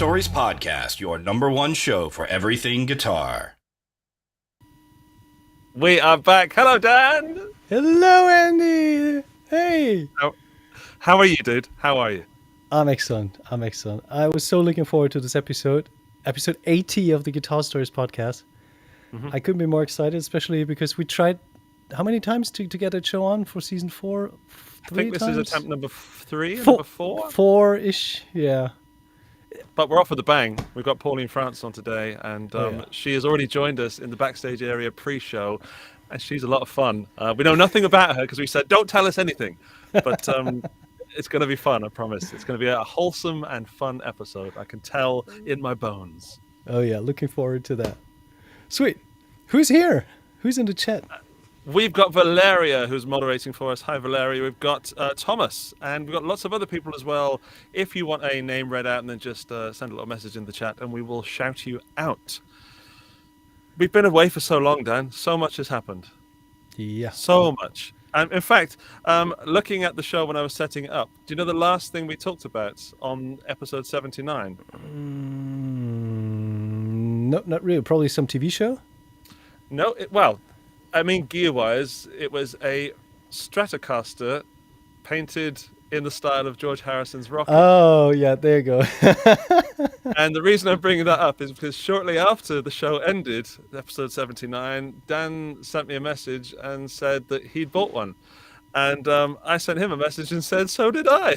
Stories Podcast, your number one show for everything guitar. We are back. Hello, Dan. Hello, Andy. Hey. How are you, dude? How are you? I'm excellent. I was so looking forward to this episode 80 of the Guitar Stories Podcast. I couldn't be more excited, especially because we tried how many times to get that show on for season 4? I think this is attempt number 3, number 4? 4-ish, yeah. But we're off with a bang. We've got Pauline France on today, and she has already joined us in the backstage area pre-show, and she's a lot of fun. We know nothing about her because we said, don't tell us anything. But it's going to be fun, I promise. It's going to be a wholesome and fun episode. I can tell in my bones. Oh, yeah. Looking forward to that. Sweet. Who's here? Who's in the chat? We've got Valeria, who's moderating for us. Hi, Valeria. We've got Thomas, and we've got lots of other people as well. If you want a name read out, and then just send a little message in the chat, and we will shout you out. We've been away for so long, Dan. So much has happened. Yeah. So much. In fact, looking at the show when I was setting it up, do you know the last thing we talked about on episode 79? No, not really. Probably some TV show? No, gear-wise, it was a Stratocaster painted in the style of George Harrison's Rocket. Oh, yeah, there you go. And the reason I'm bringing that up is because shortly after the show ended, episode 79, Dan sent me a message and said that he'd bought one. And I sent him a message and said, so did I.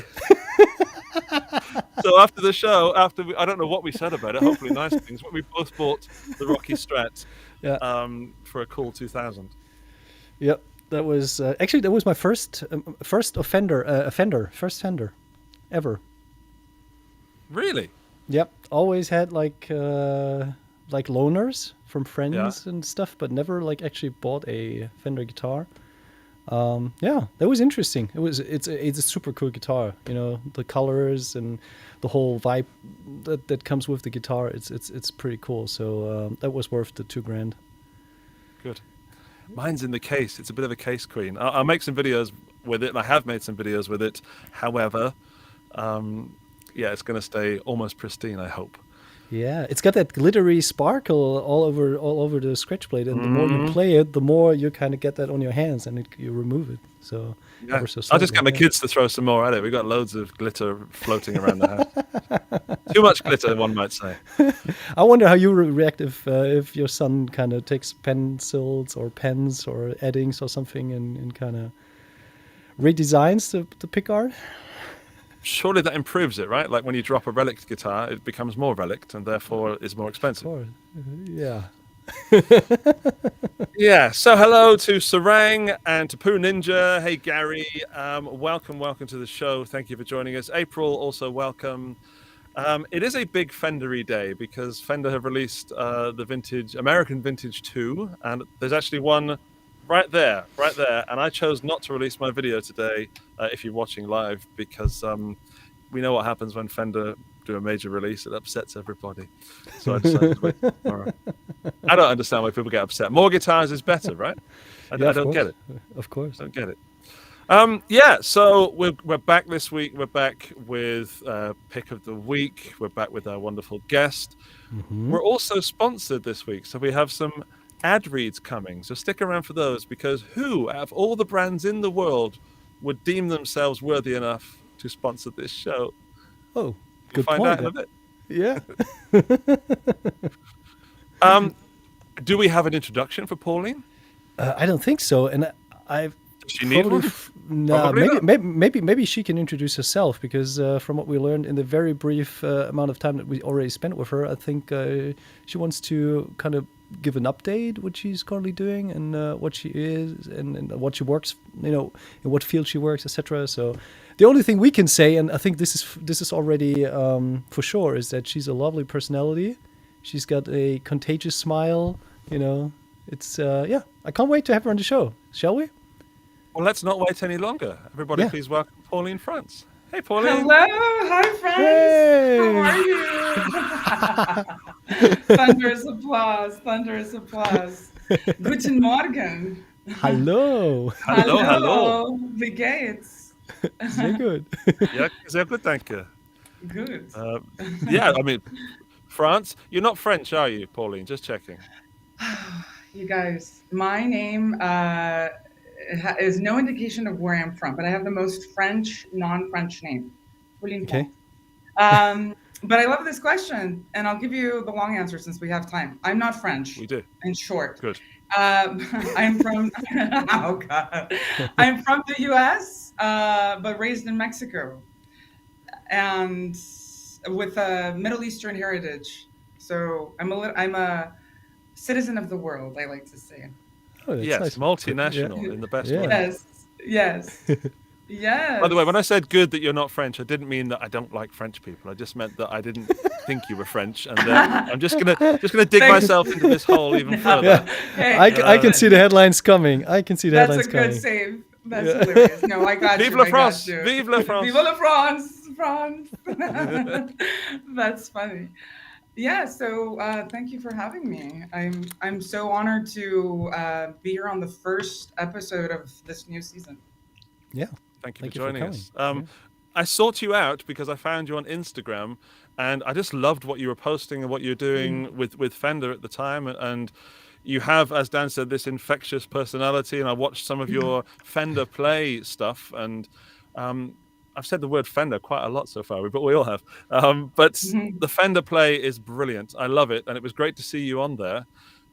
So after the show, I don't know what we said about it, hopefully nice things, but we both bought the Rocky Strat for a cool 2000. Yep. That was my first Fender ever. Really? Yep. Always had like loaners from friends and stuff, but never like actually bought a Fender guitar. That was interesting. It's a super cool guitar. You know, the colors and the whole vibe that comes with the guitar. It's pretty cool. So that was worth the $2,000. Good. Mine's in the case. It's a bit of a case queen. I'll make some videos with it, and I have made some videos with it. However, it's going to stay almost pristine, I hope. Yeah, it's got that glittery sparkle all over the scratch plate, and the more you play it, the more you kind of get that on your hands, and you remove it. So I'll just get my kids to throw some more at it. We've got loads of glitter floating around the house. Too much glitter, one might say. I wonder how you react if your son kind of takes pencils or pens or eddings or something and kind of redesigns the pickguard. Surely that improves it, right? Like when you drop a relic guitar, it becomes more relic and therefore is more expensive. Yeah. Yeah. So hello to Sarang and to Poo Ninja. Hey Gary, welcome to the show. Thank you for joining us. April, also welcome. It is a big Fendery day because Fender have released the American Vintage 2, and there's actually one right there. And I chose not to release my video today if you're watching live because we know what happens when Fender do a major release. It upsets everybody. So I decided to wait tomorrow. I don't understand why people get upset. More guitars is better, right? I don't get it. Of course. I don't get it. So we're back this week. We're back with Pick of the Week. We're back with our wonderful guest. Mm-hmm. We're also sponsored this week, so we have some ad reads coming. So stick around for those, because who, out of all the brands in the world, would deem themselves worthy enough to sponsor this show? Oh, good point. We'll find out in a bit. Yeah. Do we have an introduction for Pauline? I don't think so, and I've. Does she need one? Maybe she can introduce herself, because from what we learned in the very brief amount of time that we already spent with her, I think she wants to kind of give an update what she's currently doing and what she is and what she works, in what field she works, etc. So the only thing we can say, and I think this is already for sure, is that she's a lovely personality. She's got a contagious smile. It's I can't wait to have her on the show. Shall we? Well, let's not wait any longer. Everybody, please welcome Pauline France. Hey, Pauline. Hello. Hi, friends. Hey. How are you? Thunderous applause. Guten Morgen. Hallo. Hallo. Wie geht's? Sehr gut. Ja, sehr gut, danke. Good. Yeah, I mean, France. You're not French, are you, Pauline? Just checking. You guys, my name is no indication of where I'm from, but I have the most French, non-French name, Pauline Okay. France. But I love this question, and I'll give you the long answer since we have time. I'm not French, We do. in short. Good. I'm from oh god, I'm from the U.S., but raised in Mexico, and with a Middle Eastern heritage. So I'm a citizen of the world, I like to say. Oh, that's Yes, nice. multinational in the best way. Yes, yes, yes. By the way, when I said good that you're not French, I didn't mean that I don't like French people. I just meant that I didn't think you were French, and I'm just gonna dig Thanks. myself into this hole even further. Hey, I can see the headlines coming. I can see the that's headlines a good coming. save. That's hilarious. No, I got Vive you. la I France! got you. Vive la France! Vive la France! France. That's funny. Yeah. So thank you for having me. I'm so honored to be here on the first episode of this new season. Yeah. Thank you Thank for you for joining us. coming. I sought you out because I found you on Instagram, and I just loved what you were posting and what you were doing with Fender at the time. And you have, as Dan said, this infectious personality. And I watched some of your Fender play stuff, and I've said the word Fender quite a lot so far, but we all have. But the Fender play is brilliant. I love it, and it was great to see you on there.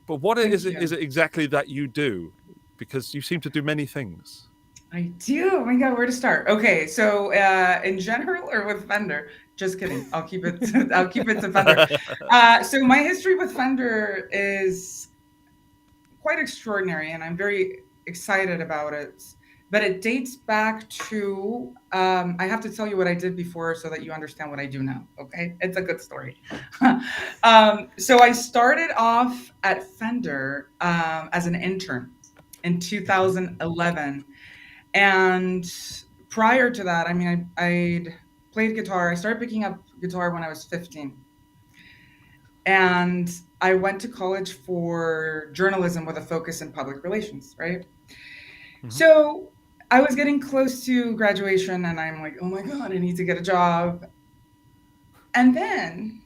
But what is Thank it you. exactly that you do? Because you seem to do many things. I do. Oh my God, where to start? Okay, so in general or with Fender? Just kidding. I'll keep it. I'll keep it to Fender. So my history with Fender is quite extraordinary, and I'm very excited about it. But it dates back to. I have to tell you what I did before so that you understand what I do now. Okay, it's a good story. So I started off at Fender as an intern in 2011. And prior to that, I mean, I'd played guitar. I started picking up guitar when I was 15. And I went to college for journalism with a focus in public relations, right? So I was getting close to graduation, and I'm like, oh my God, I need to get a job. And then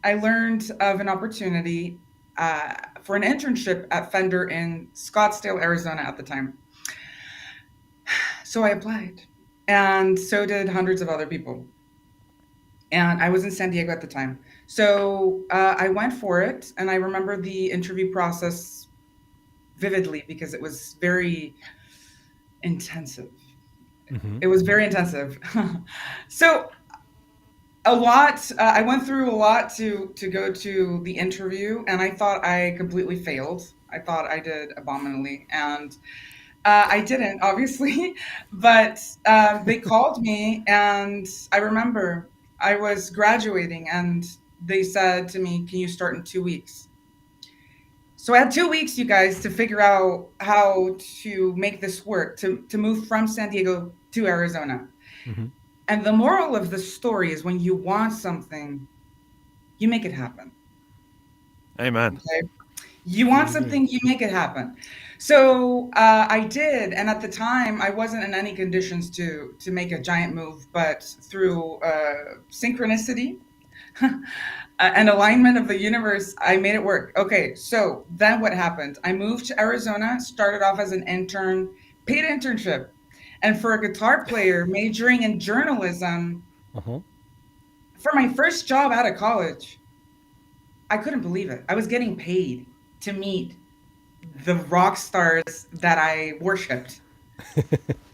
I learned of an opportunity for an internship at Fender in Scottsdale, Arizona at the time. So I applied, and so did hundreds of other people. And I was in San Diego at the time. So I went for it, and I remember the interview process vividly because it was very intensive. It was very intensive. So I went through a lot to go to the interview, and I thought I completely failed. I thought I did abominably, and I didn't, obviously, but they called me, and I remember I was graduating, and they said to me, "Can you start in 2 weeks?" So I had 2 weeks, you guys, to figure out how to make this work, to move from San Diego to Arizona. And the moral of the story is when you want something, you make it happen. Amen. Okay? You want something, you make it happen. So I did, and at the time, I wasn't in any conditions to make a giant move, but through synchronicity and alignment of the universe, I made it work. Okay, so then what happened? I moved to Arizona, started off as an intern, paid internship, and for a guitar player majoring in journalism, for my first job out of college, I couldn't believe it. I was getting paid to meet the rock stars that I worshipped.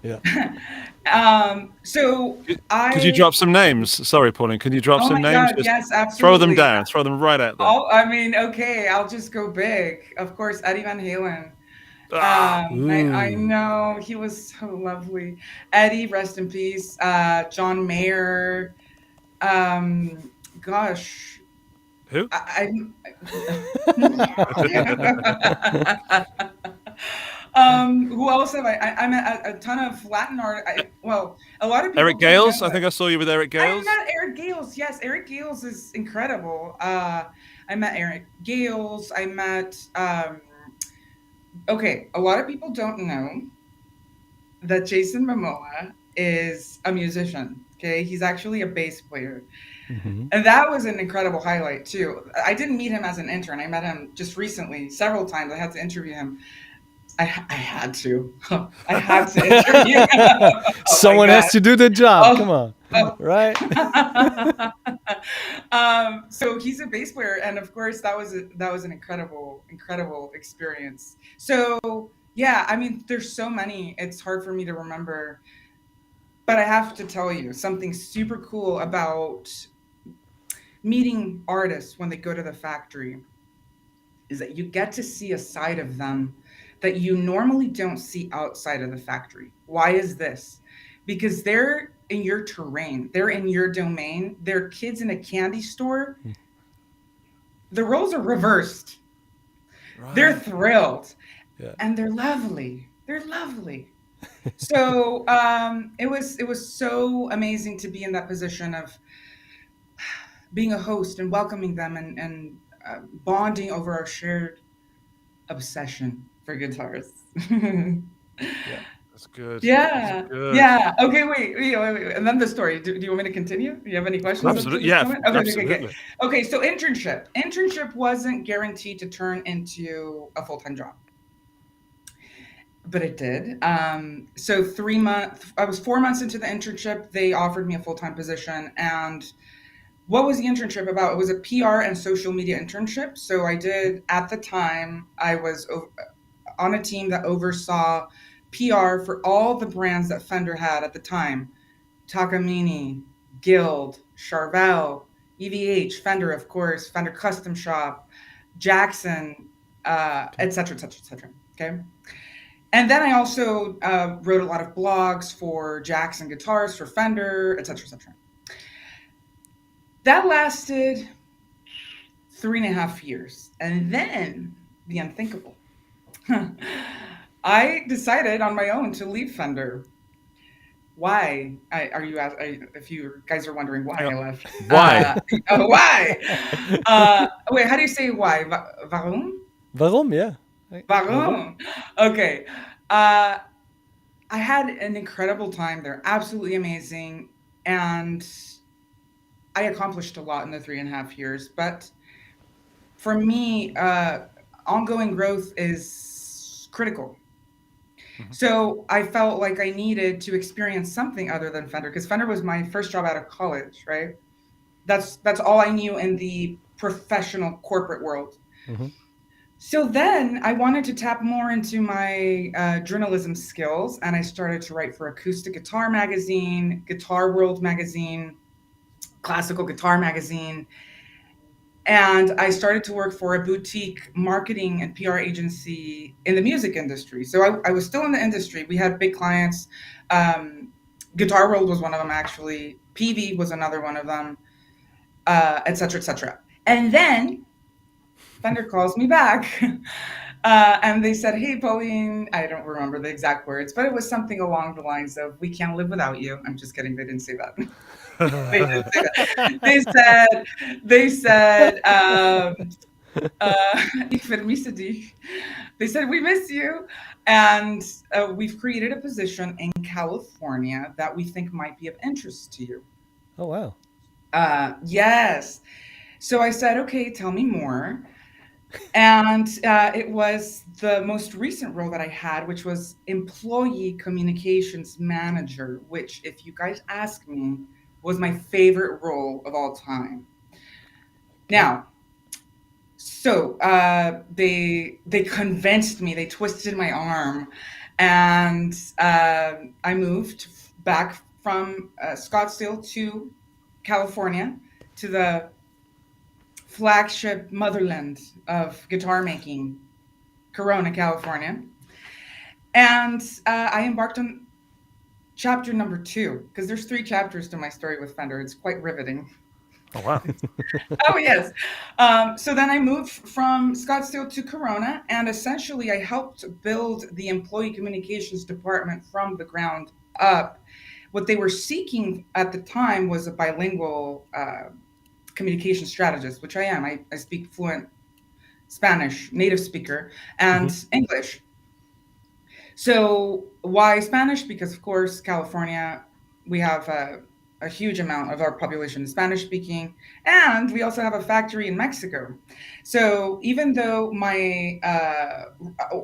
Yeah. So Could you drop some names? Sorry, Pauline. Can you drop Oh some my names? God, Just yes, absolutely. throw them down. Throw them right out there. I mean, okay, I'll just go big. Of course, Eddie Van Halen. I know, he was so lovely. Eddie, rest in peace. John Mayer. Gosh. Who? Who else have I met a ton of Latin art. Well, a lot of people. Eric Gales. I think I saw you with Eric I Gales. met Eric Gales. Yes, Eric Gales is incredible. I met Eric Gales. I met. Okay, a lot of people don't know that Jason Momoa is a musician. Okay, he's actually a bass player. Mm-hmm. And that was an incredible highlight too. I didn't meet him as an intern. I met him just recently, several times. I had to interview him. I had to. I had to interview him. Oh Someone my has God. to do the job. Come Oh, on, oh. right? So he's a bass player, and of course that was an incredible experience. So yeah, I mean, there's so many. It's hard for me to remember, but I have to tell you something super cool about meeting artists when they go to the factory is that you get to see a side of them that you normally don't see outside of the factory. Why is this? Because they're in your terrain, they're in your domain, they're kids in a candy store. The roles are reversed. Right. They're thrilled. Yeah. And they're lovely. They're lovely. So it was so amazing to be in that position of being a host and welcoming them and bonding over our shared obsession for guitars. Yeah. That's good. Yeah. That's good. Yeah. Okay. Wait. And then the story. Do you want me to continue? Do you have any questions? up to Absolutely. this Yeah. moment? Okay. Absolutely. Okay. So internship wasn't guaranteed to turn into a full-time job, but it did. So 3 months. I was 4 months into the internship. They offered me a full-time position, and what was the internship about? It was a PR and social media internship. So I did, at the time, I was on a team that oversaw PR for all the brands that Fender had at the time. Takamine, Guild, Charvel, EVH, Fender, of course, Fender Custom Shop, Jackson, et cetera, et cetera, et cetera. Okay. And then I also wrote a lot of blogs for Jackson Guitars, for Fender, et cetera, et cetera. That lasted 3.5 years. And then the unthinkable. I decided on my own to leave Fender. Why? If you guys are wondering why I left. Why? Why? Wait, how do you say why? Warum? Warum? Yeah. Warum? Okay. I had an incredible time there. Absolutely amazing. And I accomplished a lot in the 3.5 years, but for me, ongoing growth is critical. Mhm. So I felt like I needed to experience something other than Fender, because Fender was my first job out of college, right? That's all I knew in the professional corporate world. Mm-hmm. So then I wanted to tap more into my journalism skills, and I started to write for Acoustic Guitar Magazine, Guitar World Magazine, Classical Guitar Magazine. And I started to work for a boutique marketing and PR agency in the music industry. So I was still in the industry. We had big clients. Guitar World was one of them, actually. PV was another one of them, et cetera, et cetera. And then Fender calls me back. And they said, "Hey, Pauline," I don't remember the exact words, but it was something along the lines of, "We can't live without you." I'm just kidding. They didn't say that. They didn't say that. They said, "Ich vermisse dich." They said, "We miss you." And we've created a position in California that we think might be of interest to you. Oh, wow. Yes. So I said, "Okay, tell me more." And it was the most recent role that I had, which was employee communications manager, which, if you guys ask me, was my favorite role of all time. Now, so they convinced me, they twisted my arm, and I moved back from Scottsdale to California, to the flagship motherland of guitar making, Corona, California. And I embarked on chapter number 2, because there's 3 chapters to my story with Fender. It's quite riveting. Oh, wow. Oh, yes. So then I moved from Scottsdale to Corona, and essentially I helped build the employee communications department from the ground up. What they were seeking at the time was a bilingual communication strategist, which I am. I speak fluent Spanish, native speaker, and English. So why Spanish? Because, of course, California, we have a huge amount of our population is Spanish speaking, and we also have a factory in Mexico. So even though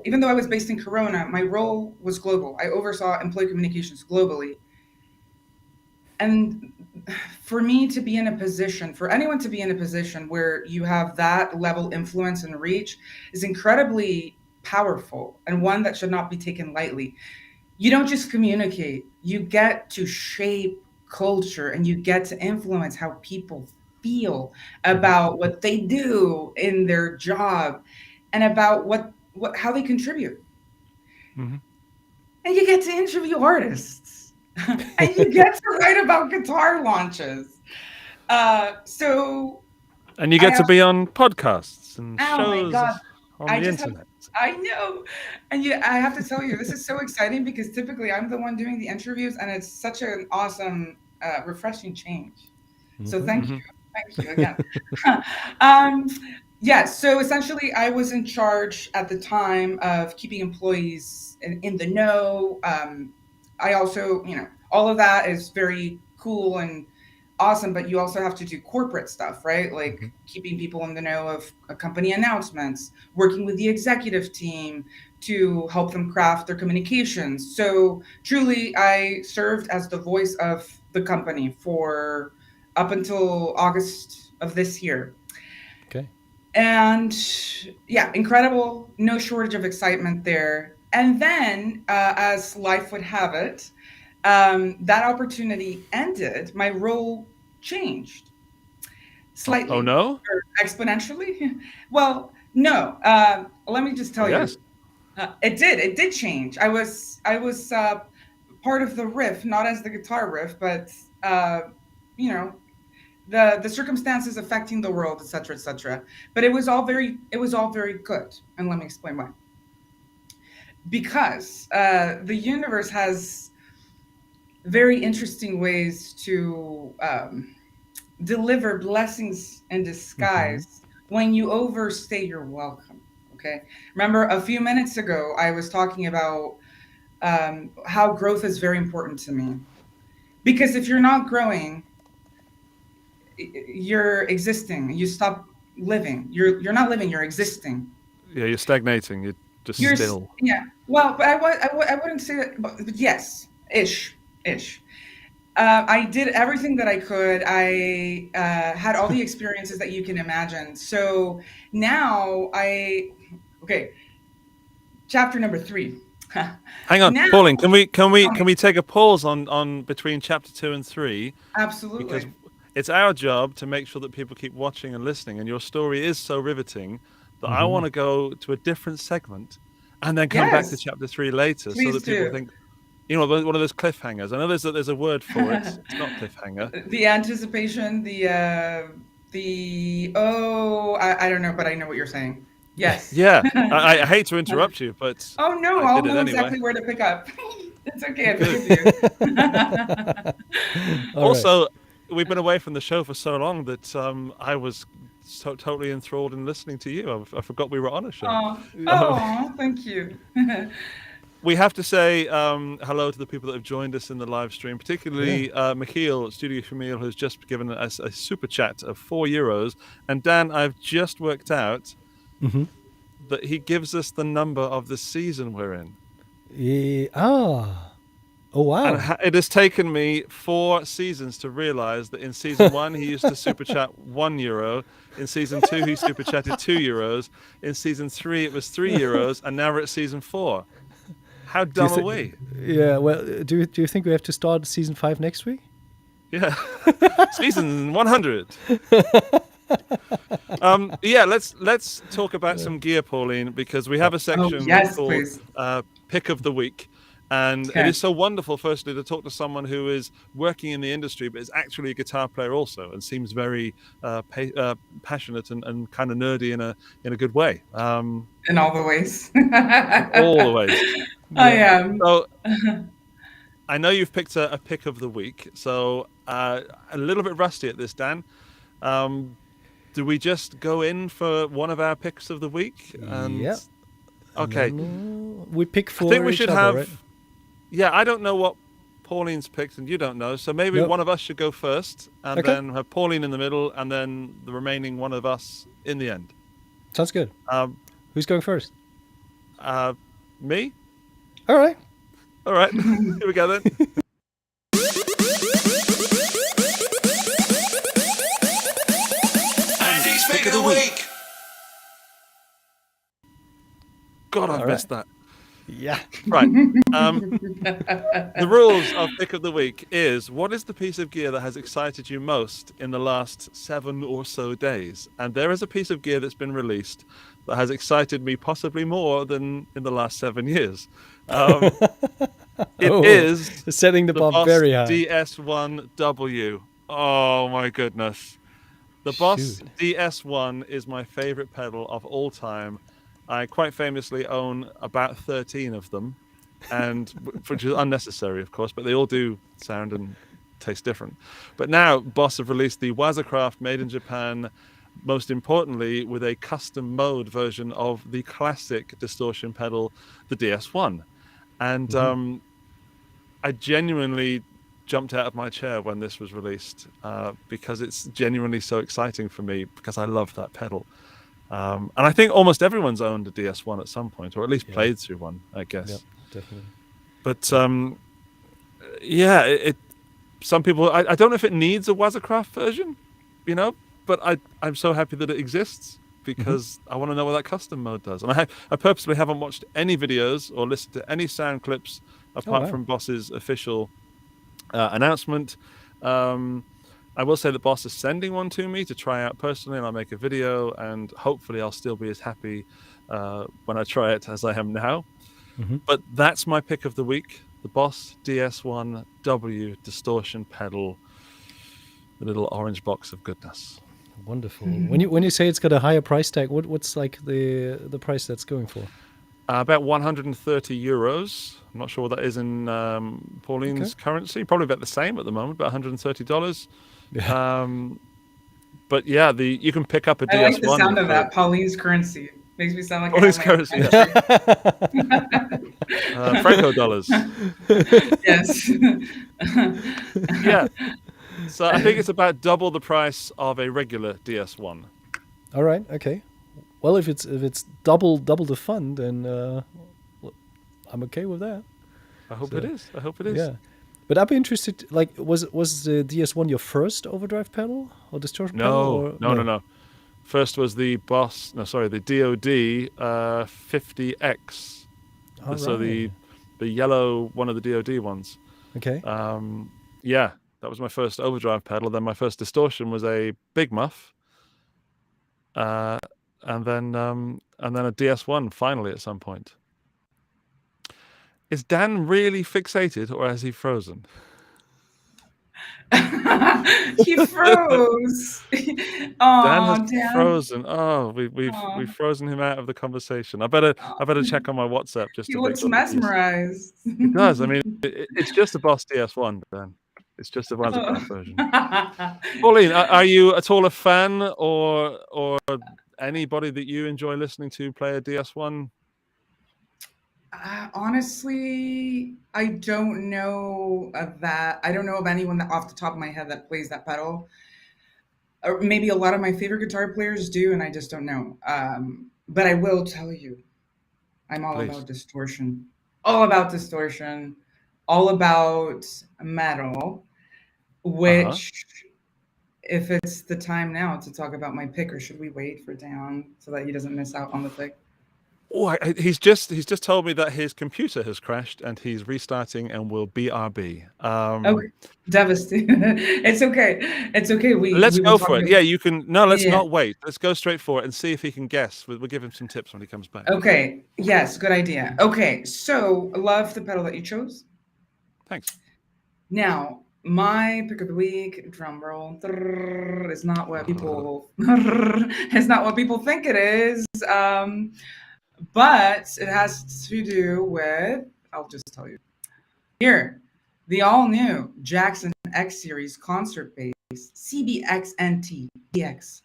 even though I was based in Corona, my role was global. I oversaw employee communications globally. And for me to be in a position, for anyone to be in a position where you have that level influence and reach is incredibly powerful, and one that should not be taken lightly. You don't just communicate, you get to shape culture, and you get to influence how people feel about what they do in their job, and about what how they contribute. Mhm. And you get to interview artists. And you get to write about guitar launches. So And you I get to be on podcasts and oh my shows God, on I the just have, internet. I know. And I have to tell you, this is so exciting because typically I'm the one doing the interviews, and it's such an awesome, refreshing change. So thank you. Thank you again. um, yeah, so essentially I was in charge at the time of keeping employees in the know. I also, all of that is very cool and awesome, but you also have to do corporate stuff, right? Like keeping people in the know of company announcements, working with the executive team to help them craft their communications. So truly, I served as the voice of the company for up until August of this year. Okay. And yeah, incredible, no shortage of excitement there. And then, as life would have it, that opportunity ended. My role changed Oh slightly no? or exponentially. Well, no. Let me just Oh, tell you, yes. it did. It did change. I was part of the riff, not as the guitar riff, but you know, the circumstances affecting the world, etc., etc. But it was all very good, and let me explain why. Because the universe has very interesting ways to deliver blessings in disguise when you overstay your welcome. Okay. Remember, a few minutes ago, I was talking about how growth is very important to me. Because if you're not growing, you're existing. You stop living. You're not living. You're existing. Yeah, you're stagnating. You're just still. Yeah. Well, but I wouldn't say that. But yes, ish. I did everything that I could. I had all the experiences that you can imagine. So now okay, chapter number 3. Hang on, Now, Pauline. Can we tell me. take a pause on between chapter 2 and 3, because Absolutely. it's our job to make sure that people keep watching and listening. And your story is so riveting that I want to go to a different segment and then come back to Yes, chapter 3 later, so please that people do. think, one of those cliffhangers. I know there's a word for it. It's not cliffhanger. The anticipation, I don't know, but I know what you're saying. Yes. Yeah, I hate to interrupt you, but Oh no, I I'll did it know anyway. exactly where to pick up. It's okay, I Good. forgive you. All right. Also, we've been away from the show for so long that I was totally enthralled in listening to you. I forgot we were on a show. Oh, thank you. We have to say hello to the people that have joined us in the live stream, particularly Michiel, Studio Famille, who's just given us a super chat of €4. And Dan, I've just worked out that he gives us the number of the season we're in. Oh, wow. And it has taken me 4 seasons to realize that in season 1, he used to super chat €1. In season 2, he super chatted €2. In season 3, it was €3. And now we're at season 4. How dumb are we? Yeah, well, do you think we have to start season 5 next week? Yeah. Season 100. Yeah, let's talk about some gear, Pauline, because we have a section yes, called please. Pick of the Week. And Okay. it is so wonderful, firstly, to talk to someone who is working in the industry, but is actually a guitar player also, and seems very passionate and kind of nerdy in a good way. In all the ways. All the ways. I am. So I know you've picked a pick of the week, so a little bit rusty at this, Dan. Do we just go in for one of our picks of the week? And Yeah. Okay. We pick for I think we each should other, have. right? Yeah, I don't know what Pauline's picked and you don't know, so maybe Nope. one of us should go first, and Okay. then have Pauline in the middle, and then the remaining one of us in the end. Sounds good. Who's going first? Me? All right. All right, here we go then. Andy's pick of the week. God, I've missed that. Yeah. Right. The rules of pick of the week is: what is the piece of gear that has excited you most in the last 7 or so days? And there is a piece of gear that's been released that has excited me possibly more than in the last 7 years. It is setting the bar Boss very high. DS1W. Oh my goodness. The Boss Shoot. DS1 is my favorite pedal of all time. I quite famously own about 13 of them, and which is unnecessary, of course, but they all do sound and taste different. But now Boss have released the Wazacraft made in Japan, most importantly with a custom mode version of the classic distortion pedal, the DS1. And I genuinely jumped out of my chair when this was released, because it's genuinely so exciting for me, because I love that pedal. And I think almost everyone's owned a DS1 at some point, or at least played through one, I guess. Yep, definitely. But some people, I don't know if it needs a Wazacraft version, but I'm so happy that it exists, because I want to know what that custom mode does. And I purposely haven't watched any videos or listened to any sound clips apart from Boss's official announcement. I will say that Boss is sending one to me to try out personally, and I'll make a video, and hopefully I'll still be as happy when I try it as I am now. But that's my pick of the week, the Boss DS1W distortion pedal, the little orange box of goodness. Wonderful. When you say it's got a higher price tag, what's like the price that's going for? About 130 euros. I'm not sure what that is in Pauline's currency. Probably about the same at the moment, about $130. Yeah. But yeah, you can pick up a DS1. I like the sound of that. Pauline's currency makes me sound like Pauline's currency. Franco dollars. Yes. Yeah. So I think it's about double the price of a regular DS1. All right. Okay. Well, if it's double the fun, then I'm okay with that. I hope it is. Yeah. But I'd be interested. Like, was the DS1 your first overdrive pedal or distortion pedal? No. First was the the DoD 50X. So the yellow one of the DoD ones. Okay. Yeah, that was my first overdrive pedal. Then my first distortion was a Big Muff. And then a DS1 finally at some point. Is Dan really fixated, or has he frozen? He froze. Dan has Dan. frozen. Oh, we've frozen him out of the conversation. I better check on my WhatsApp just He to looks make sure mesmerized. He does. I mean, it's just a Boss DS1, Dan. It's just a Wazacraft version. Pauline, are you at all a fan or anybody that you enjoy listening to play a DS1? Honestly, I don't know of that. I don't know of anyone that off the top of my head that plays that pedal. Or maybe a lot of my favorite guitar players do, and I just don't know. But I will tell you, I'm all about distortion. All about distortion. All about metal. Which, if it's the time now to talk about my pick, or should we wait for Dan so that he doesn't miss out on the pick? Oh, he's just told me that his computer has crashed and he's restarting and will BRB. Okay, devastating. It's okay. It's okay. Let's go for it. Yeah, you can. No, let's not wait. Let's go straight for it and see if he can guess. We'll give him some tips when he comes back. Okay. Yes, good idea. Okay, so I love the pedal that you chose. Thanks. Now, my pick of the week, drum roll, is not what people it's not what people think it is. But it has to do with, I'll just tell you. Here, the all-new Jackson X Series concert bass, CBXNT DX5.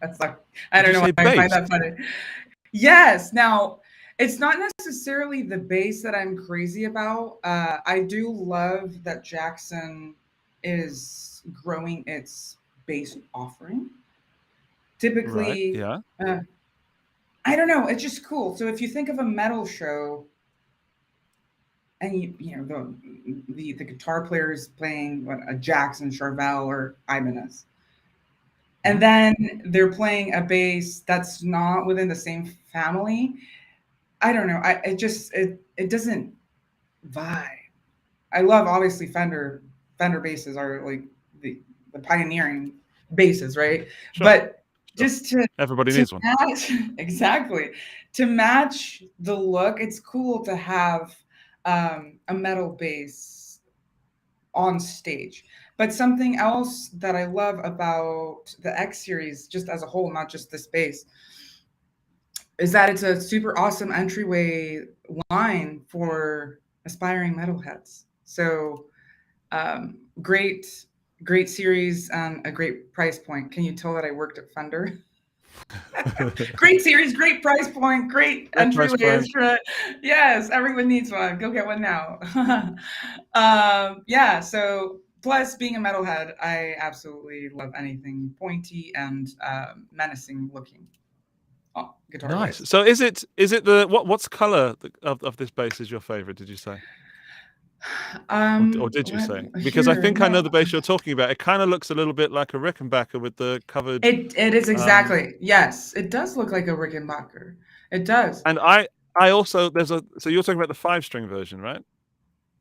It's like, I don't know why I find that funny. Yes. Now, It's not necessarily the bass that I'm crazy about. I do love that Jackson is growing its bass offering. Right. Typically, Yeah. I don't know, it's just cool. So if you think of a metal show, and you know the guitar player is playing what, a Jackson, Charvel, or Ibanez, and then they're playing a bass that's not within the same family. I don't know. It doesn't vibe. I love, obviously, Fender basses are like the pioneering basses, right? Sure. But Sure. just to Everybody to needs one. match exactly, to match the look, it's cool to have a metal bass on stage. But something else that I love about the X series, just as a whole, not just this bass, is that it's a super awesome entryway line for aspiring metalheads. So great series and a great price point. Can you tell that I worked at Fender? Great series, great price point, great Great price entryway point. instrument. Yes, everyone needs one. Go get one now. Yeah, so plus being a metalhead, I absolutely love anything pointy and menacing looking. Oh, guitar Nice. wise. So is it the what's color of this bass is your favorite? Did you say? Or did you say? Because I Here, think I know no. the bass you're talking about. It kind of looks a little bit like a Rickenbacker with the covered. It is exactly. Yes, it does look like a Rickenbacker. It does. And I also so you're talking about the 5-string version, right?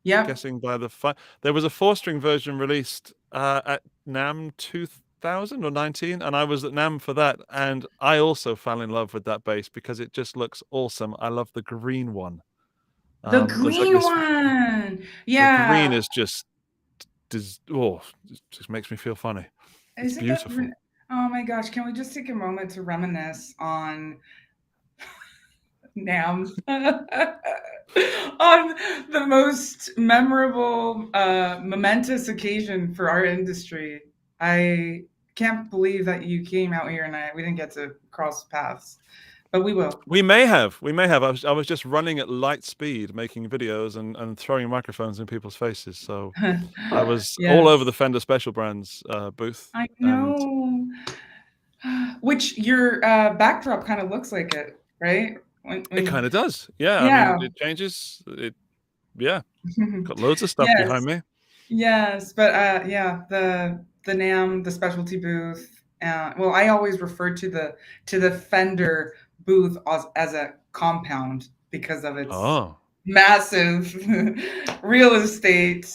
Yep. Guessing by the 5. There was a 4-string version released at NAMM 2000 or 19, and I was at NAMM for that, and I also fell in love with that bass because it just looks awesome. I love the green one. The There's like green this. one. The green Yeah. is just it just makes me feel funny. It's Isn't that beautiful. oh my gosh, can we just take a moment to reminisce on NAM? On the most memorable, momentous occasion for our industry. I can't believe that you came out here and we didn't get to cross paths, but we will. We may have. I was just running at light speed, making videos and throwing microphones in people's faces. So I was all over Yes, the Fender Special Brands booth. I And know. Which your backdrop kind of looks like it, right? it kind of does. Yeah. I Yeah. mean, it changes. Yeah. Got loads of stuff Yes. behind me. Yes, but yeah, the NAM, the specialty booth. Well, I always refer to the Fender booth as a compound because of its Oh. massive real estate.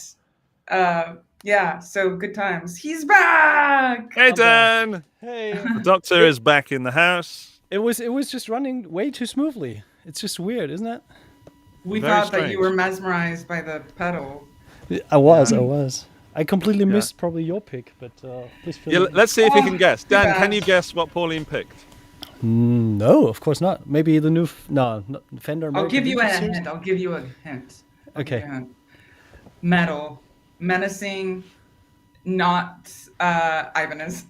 Yeah, so good times. He's back. Hey, I'm back. Dan. Hey. The doctor is back in the house. It was just running way too smoothly. It's just weird, isn't it? We Very thought that you strange. were mesmerized by the pedal. I was. I completely Yeah. missed probably your pick, but please fill Yeah, me in. let's see if you can Oh, guess. Dan, yeah. can you guess what Pauline picked? No, of course not. Maybe the new not Fender. I'll American give you a Vintage series? hint. I'll give you a hint. I'll give Okay. you a hint. Metal, menacing, not Ibanez,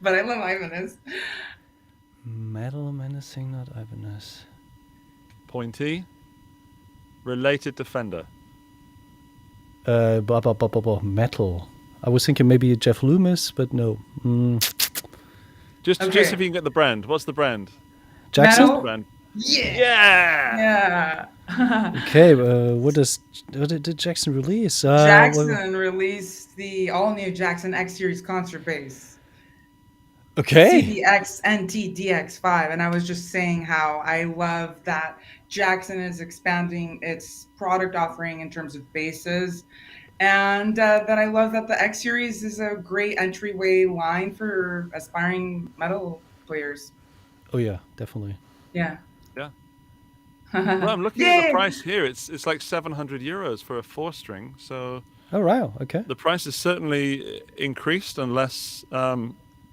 but I love Ibanez. Metal menacing, not Ibanez. Pointy. Related to Fender. Metal. I was thinking maybe Jeff Loomis, but no. Just Okay. if you can get the brand. What's the brand? Jackson. Metal? Brand. Yeah. Yeah. Yeah. Okay, what did Jackson release? Jackson released the all-new Jackson X Series concert bass. Okay. CDX NT DX5, and I was just saying how I love that Jackson is expanding its product offering in terms of basses, and that I love that the X Series is a great entryway line for aspiring metal players. Oh yeah, definitely. Yeah. Yeah. Well, I'm looking at the Yay! price here. It's like 700 euros for a 4-string. So Oh wow. Okay. the price has certainly increased, unless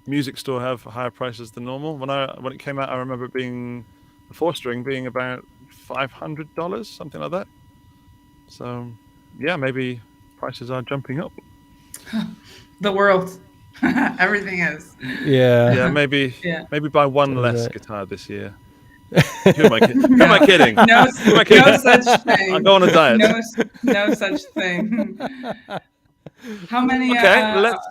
music store have higher prices than normal. When it came out, I remember it being the 4-string being about $500, something like that. So yeah, maybe prices are jumping up. The world. Everything is. Yeah. Yeah, maybe Yeah. buy one So less that- guitar this year. Who am I kidding? Who am I kidding? No, Who am I no kidding? such thing. I'll go on a diet. No such thing. How many? Okay, let's.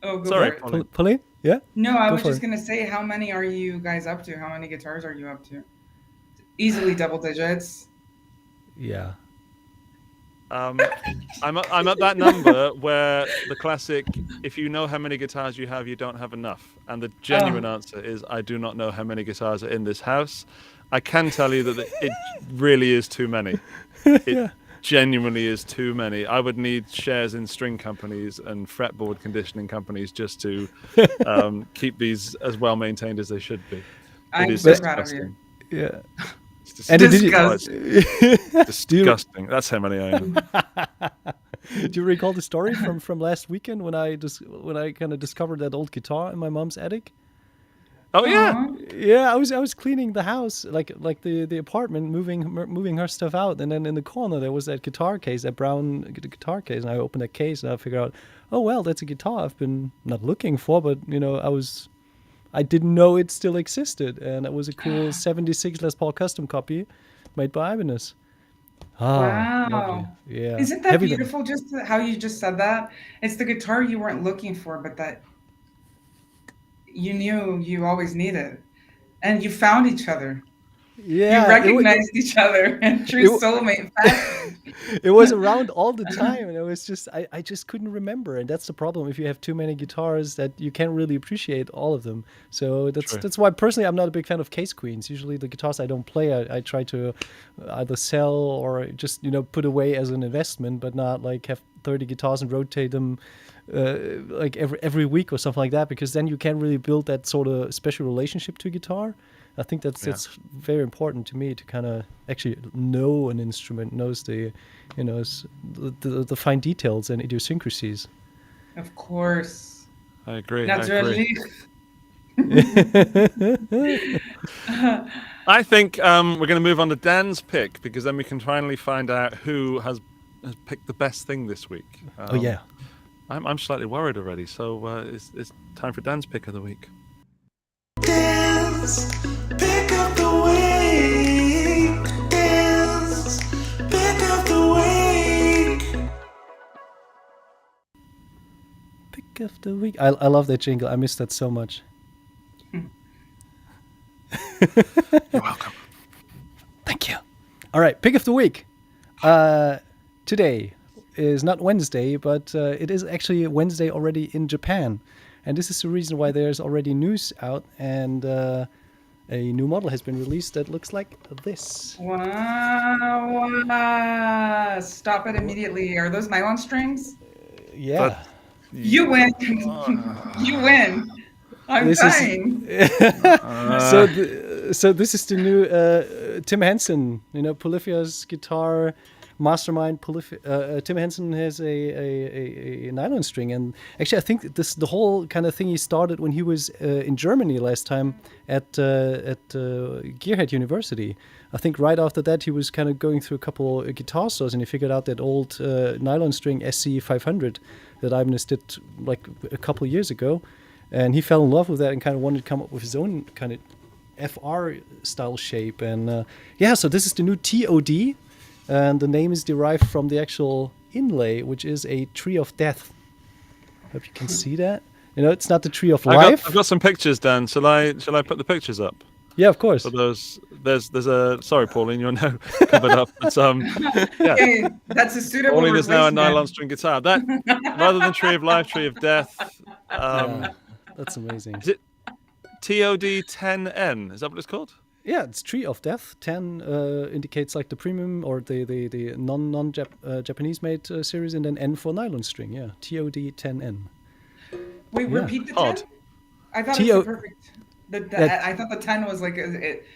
Oh, go Sorry, for it. Pauline. Pauline? Yeah? No, I Go was for just it. gonna say, how many are you guys up to? How many guitars are you up to? Easily double digits. Yeah. I'm at that number where the classic, if you know how many guitars you have, you don't have enough. And the genuine answer is, I do not know how many guitars are in this house. I can tell you that it really is too many. It genuinely is too many. I would need shares in string companies and fretboard conditioning companies just to keep these as well maintained as they should be. I'm It is so proud of you. Yeah. It's And did you- disgusting. That's how many I am. Do you recall the story from last weekend when I kind of discovered that old guitar in my mom's attic? Oh yeah. Yeah, I was cleaning the house, like the apartment, moving her stuff out, and then in the corner there was that guitar case, that brown guitar case, and I opened that case and I figured out, oh well, that's a guitar I've been not looking for, but I didn't know it still existed, and it was a cool '76 Les Paul custom copy made by Ibanez. Wow. Lovely. Yeah. Isn't that Heavy beautiful? Just how you just said that. It's the guitar you weren't looking for, but that you knew you always needed, and you found each other. Yeah. You recognized each other in true it- soulmate fashion. It was around all the time, and it was just I just couldn't remember, and that's the problem. If you have too many guitars, that you can't really appreciate all of them. So that's why personally I'm not a big fan of case queens. Usually the guitars I don't play, I try to either sell or just put away as an investment, but not like have 30 guitars and rotate them like every week or something like that, because then you can't really build that sort of special relationship to guitar. I think that's very important to me, to kind of actually know an instrument, knows the the fine details and idiosyncrasies. Of course. I agree. Naturally. I think we're going to move on to Dan's pick, because then we can finally find out who has picked the best thing this week. Oh yeah. I'm slightly worried already, so it's time for Dan's pick of the week. Dance, pick up the week. Dance, pick up the week. Pick of the week. I love that jingle. I miss that so much. You're welcome. Thank you. All right, pick of the week. Today is not Wednesday, but it is actually Wednesday already in Japan. And this is the reason why there's already news out, and a new model has been released that looks like this. Wow. Stop it immediately. Are those nylon strings? Yeah. You win. You win. I'm This dying. So this is the new Tim Henson, Polyphia's guitar mastermind. Tim Henson has a nylon string, and actually I think the whole kind of thing he started when he was in Germany last time at Gearhead University. I think right after that he was kind of going through a couple guitar stores, and he figured out that old nylon string SC 500 that Ibanez did like a couple years ago, and he fell in love with that and kind of wanted to come up with his own kind of FR style shape. And so this is the new TOD. And the name is derived from the actual inlay, which is a tree of death. Hope you can see that. It's not the tree of life. I've got some pictures, Dan. Shall I put the pictures up? Yeah, of course. For those, there's a. Sorry, Pauline, you're now covered up. But Okay, that's a suitable Pauline is now a replacement. nylon string guitar. That rather than tree of life, tree of death. That's amazing. Is it TOD 10N? Is that what it's called? Yeah, it's tree of death. 10 indicates like the premium or the non-Japanese made series, and then N for nylon string. Yeah, TOD 10N. Wait, Yeah. repeat the 10? Odd. I thought T-O- it's a perfect. I thought the 10 was like it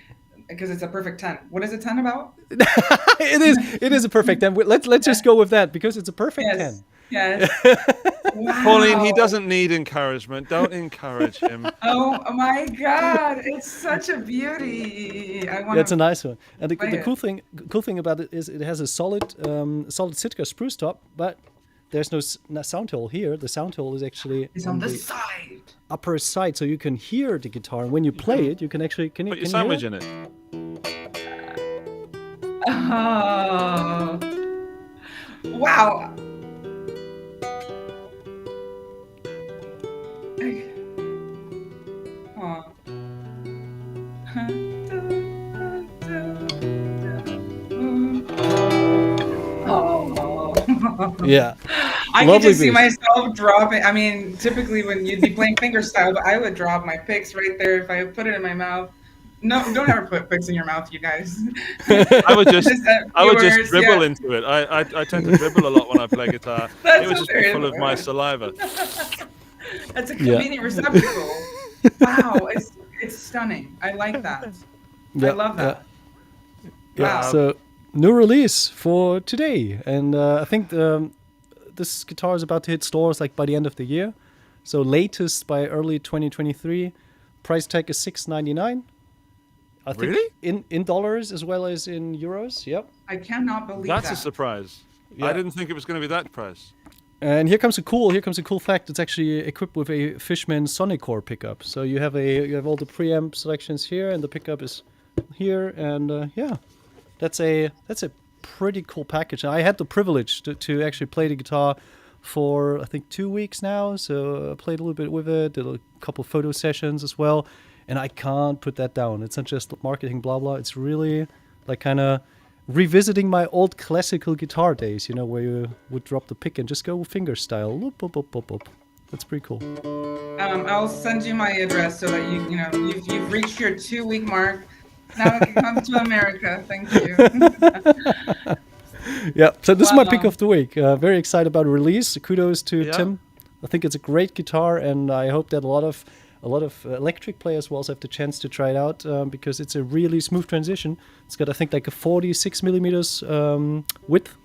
because it's a perfect 10. What is a 10 about? It is a perfect 10. Let's just go with that because it's a perfect 10. Yes. Wow. Pauline, he doesn't need encouragement. Don't encourage him. Oh my God! It's such a beauty. I want. That's a nice one. And the play cool thing about it is it has a solid Sitka spruce top, but there's no sound hole here. The sound hole is actually It's on the side. upper side, so you can hear the guitar. And when you play it, you can actually Put your can sandwich you hear in it. Oh. Wow. Oh. Oh. Yeah. I Lovely can just see piece. myself dropping. I mean, typically when you'd be playing fingerstyle, but I would drop my picks right there if I put it in my mouth. No, don't ever put picks in your mouth, you guys. I would just Viewers, dribble yeah. into it. I tend to dribble a lot when I play guitar. That's It would just be hilarious. full of my saliva. That's a Yeah. convenient receptacle. Wow, it's stunning. I like that. I love that. Yeah. Wow. So new release for today, and I think this guitar is about to hit stores like by the end of the year. So latest by early 2023. Price tag is $699. I think Really? in dollars as well as in euros. Yep. I cannot believe That's that. a surprise. Yeah. I didn't think it was going to be that price. And here comes a cool fact. It's actually equipped with a Fishman Sonicore pickup. So you have all the preamp selections here, and the pickup is here. And yeah, that's a pretty cool package. I had the privilege to actually play the guitar for I think 2 weeks now. So I played a little bit with it, did a couple photo sessions as well, and I can't put that down. It's not just marketing blah blah. It's really like kind of revisiting my old classical guitar days, you know, where you would drop the pick and just go finger style. Loop, boop, boop, boop, boop. That's pretty cool. I'll send you my address so that you've reached your 2-week mark. Now I can come to America. Thank you. Yeah, so this is my Wow. pick of the week. Very excited about the release. Kudos to Yeah. Tim. I think it's a great guitar, and I hope that a lot of electric players will also have the chance to try it out because it's a really smooth transition. It's got I think like a 46 millimeters width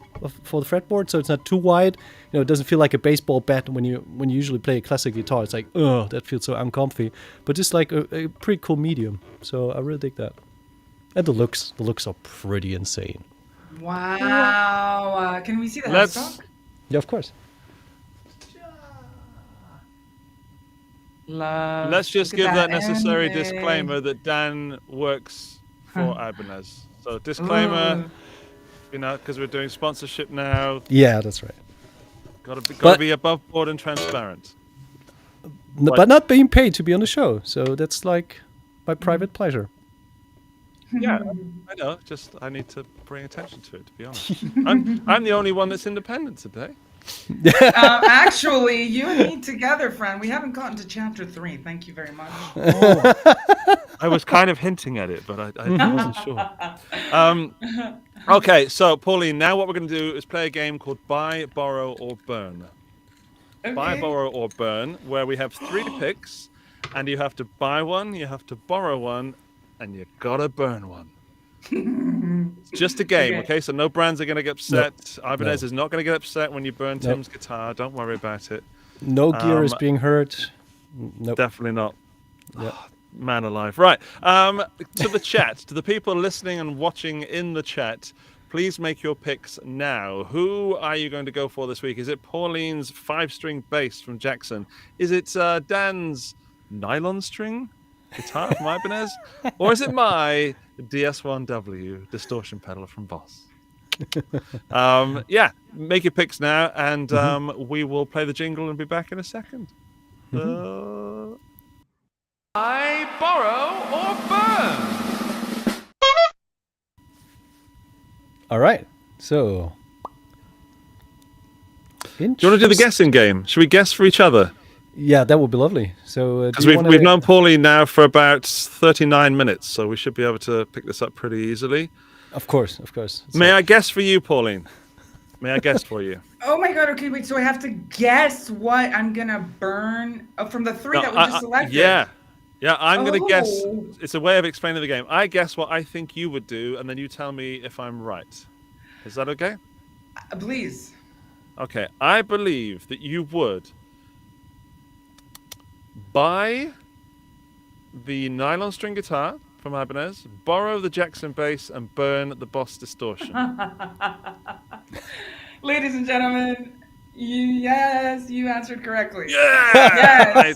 for the fretboard, so it's not too wide. You know, it doesn't feel like a baseball bat when you usually play a classic guitar. It's like, oh, that feels so uncomfy. But it's like a pretty cool medium. So I really dig that. And the looks are pretty insane. Wow. Can we see the Let's- headstock? Yeah, of course. Love. Let's just Look at give that necessary image. disclaimer that Dan works for Ibanez. So disclaimer, Ooh. you know, because we're doing sponsorship now, Yeah, that's right. got to But- be above board and transparent. But not being paid to be on the show. So that's like my private pleasure. Yeah, I know. Just I need to bring attention to it. To be honest, I'm the only one that's independent today. Actually, you and me together, friend. We haven't gotten to chapter 3. Thank you very much. I was kind of hinting at it, but I wasn't sure. Okay, so Pauline, now what we're going to do is play a game called Buy, Borrow, or Burn. Buy, Okay. Borrow, or Burn, where we have 3 picks, and you have to buy one, you have to borrow one, and you gotta burn one. It's just a game, okay? So no brands are going to get upset. Ibanez is not going to get upset when you burn Tim's guitar. Don't worry about it. No gear is being hurt. Nope. Definitely not. Yep. Man alive. Right. To the chat, to the people listening and watching in the chat, please make your picks now. Who are you going to go for this week? Is it Pauline's 5-string bass from Jackson? Is it Dan's nylon string guitar from Ibanez? Or is it my DS1W distortion pedal from Boss? Yeah, make your picks now, and we will play the jingle and be back in a second. I borrow or burn? All right. So. Do you want to do the guessing game? Should we guess for each other? Yeah, that would be lovely. So Because we've known Pauline now for about 39 minutes, so we should be able to pick this up pretty easily. Of course. May I guess for you, Pauline? May I guess for you? Oh my god, okay, wait, so I have to guess what I'm gonna burn from the 3 that we just selected? Yeah, I'm going to guess. Oh. It's a way of explaining the game. I guess what I think you would do, and then you tell me if I'm right. Is that okay? Please. Okay, I believe that you would buy the nylon string guitar from Ibanez, borrow the Jackson bass, and burn the Boss distortion. Ladies and gentlemen, Yes, you answered correctly. Yeah.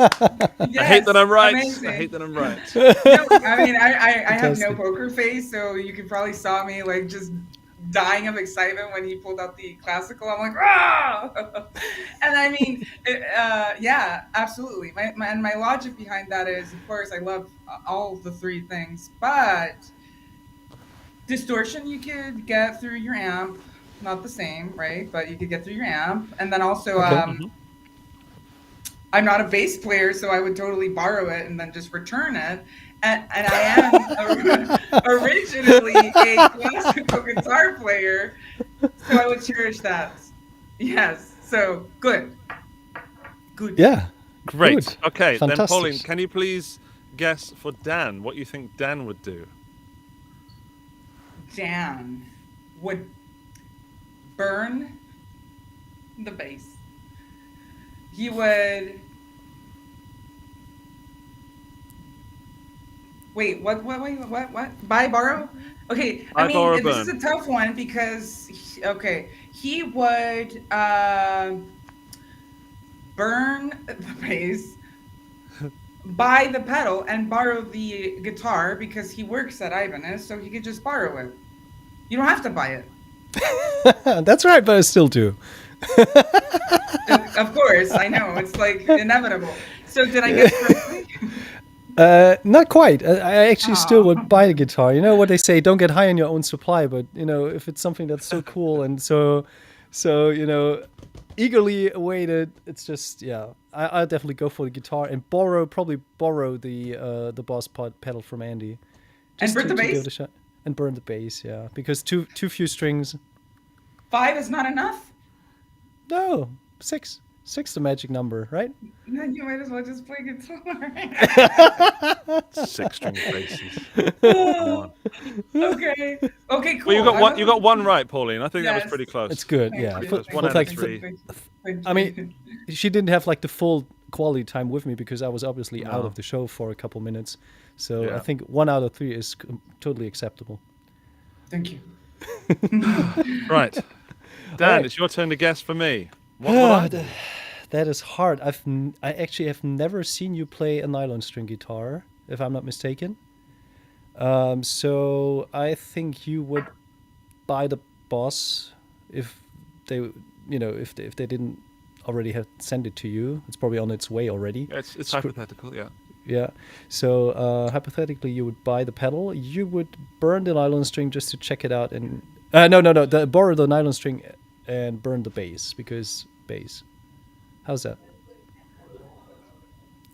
Yes. I hate that I'm right. Amazing. I hate that I'm right. No, I mean, I have no Fantastic. poker face, so you could probably saw me like just dying of excitement when he pulled out the classical. I'm like, ah! And I mean, yeah, absolutely. And my logic behind that is, of course, I love all the three things, but distortion you could get through your amp, not the same, right? But you could get through your amp, and then also, I'm not a bass player, so I would totally borrow it and then just return it. And I am originally a classical guitar player, so I would cherish that. Yes, so good. Good. Yeah. Great. Good. Okay, then Fantastic. Pauline, can you please guess for Dan what you think Dan would do? Dan would burn the bass. He would. Wait, what? Buy, borrow? Okay, I Buy, borrow, mean, this is burn. a tough one because, he would burn the bass, buy the pedal, and borrow the guitar because he works at Ibanez, so he could just borrow it. You don't have to buy it. That's right, but I still do. Of course, I know. It's like inevitable. So did I guess correctly? Not quite. I actually still Aw. would buy the guitar. You know what they say? Don't get high on your own supply. But if it's something that's so cool and so eagerly awaited, it's just I'll definitely go for the guitar and probably borrow the Boss pedal from Andy. And burn the give bass? it a shot. And burn the bass, yeah, because too few strings. 5 is not enough? No, 6. 6 the magic number, right? Then you might as well just play guitar. 6-string basses. Okay, cool. Well, you got one right, Pauline. I think that was Yes. pretty close. It's good, Thank yeah. you. It's one For out like of three. I mean, she didn't have like the full quality time with me because I was obviously out No. of the show for a couple minutes. So Yeah. I think 1 out of 3 is totally acceptable. Thank you. Right. Dan, Alright. it's your turn to guess for me. What would I do? That is hard. I actually have never seen you play a nylon string guitar, if I'm not mistaken. So I think you would buy the Boss if they, if they didn't already have sent it to you. It's probably on its way already. Yeah, it's hypothetical, yeah. Yeah. So hypothetically, you would buy the pedal. You would burn the nylon string just to check it out, and no. Borrow the nylon string and burn the bass because bass. How's that?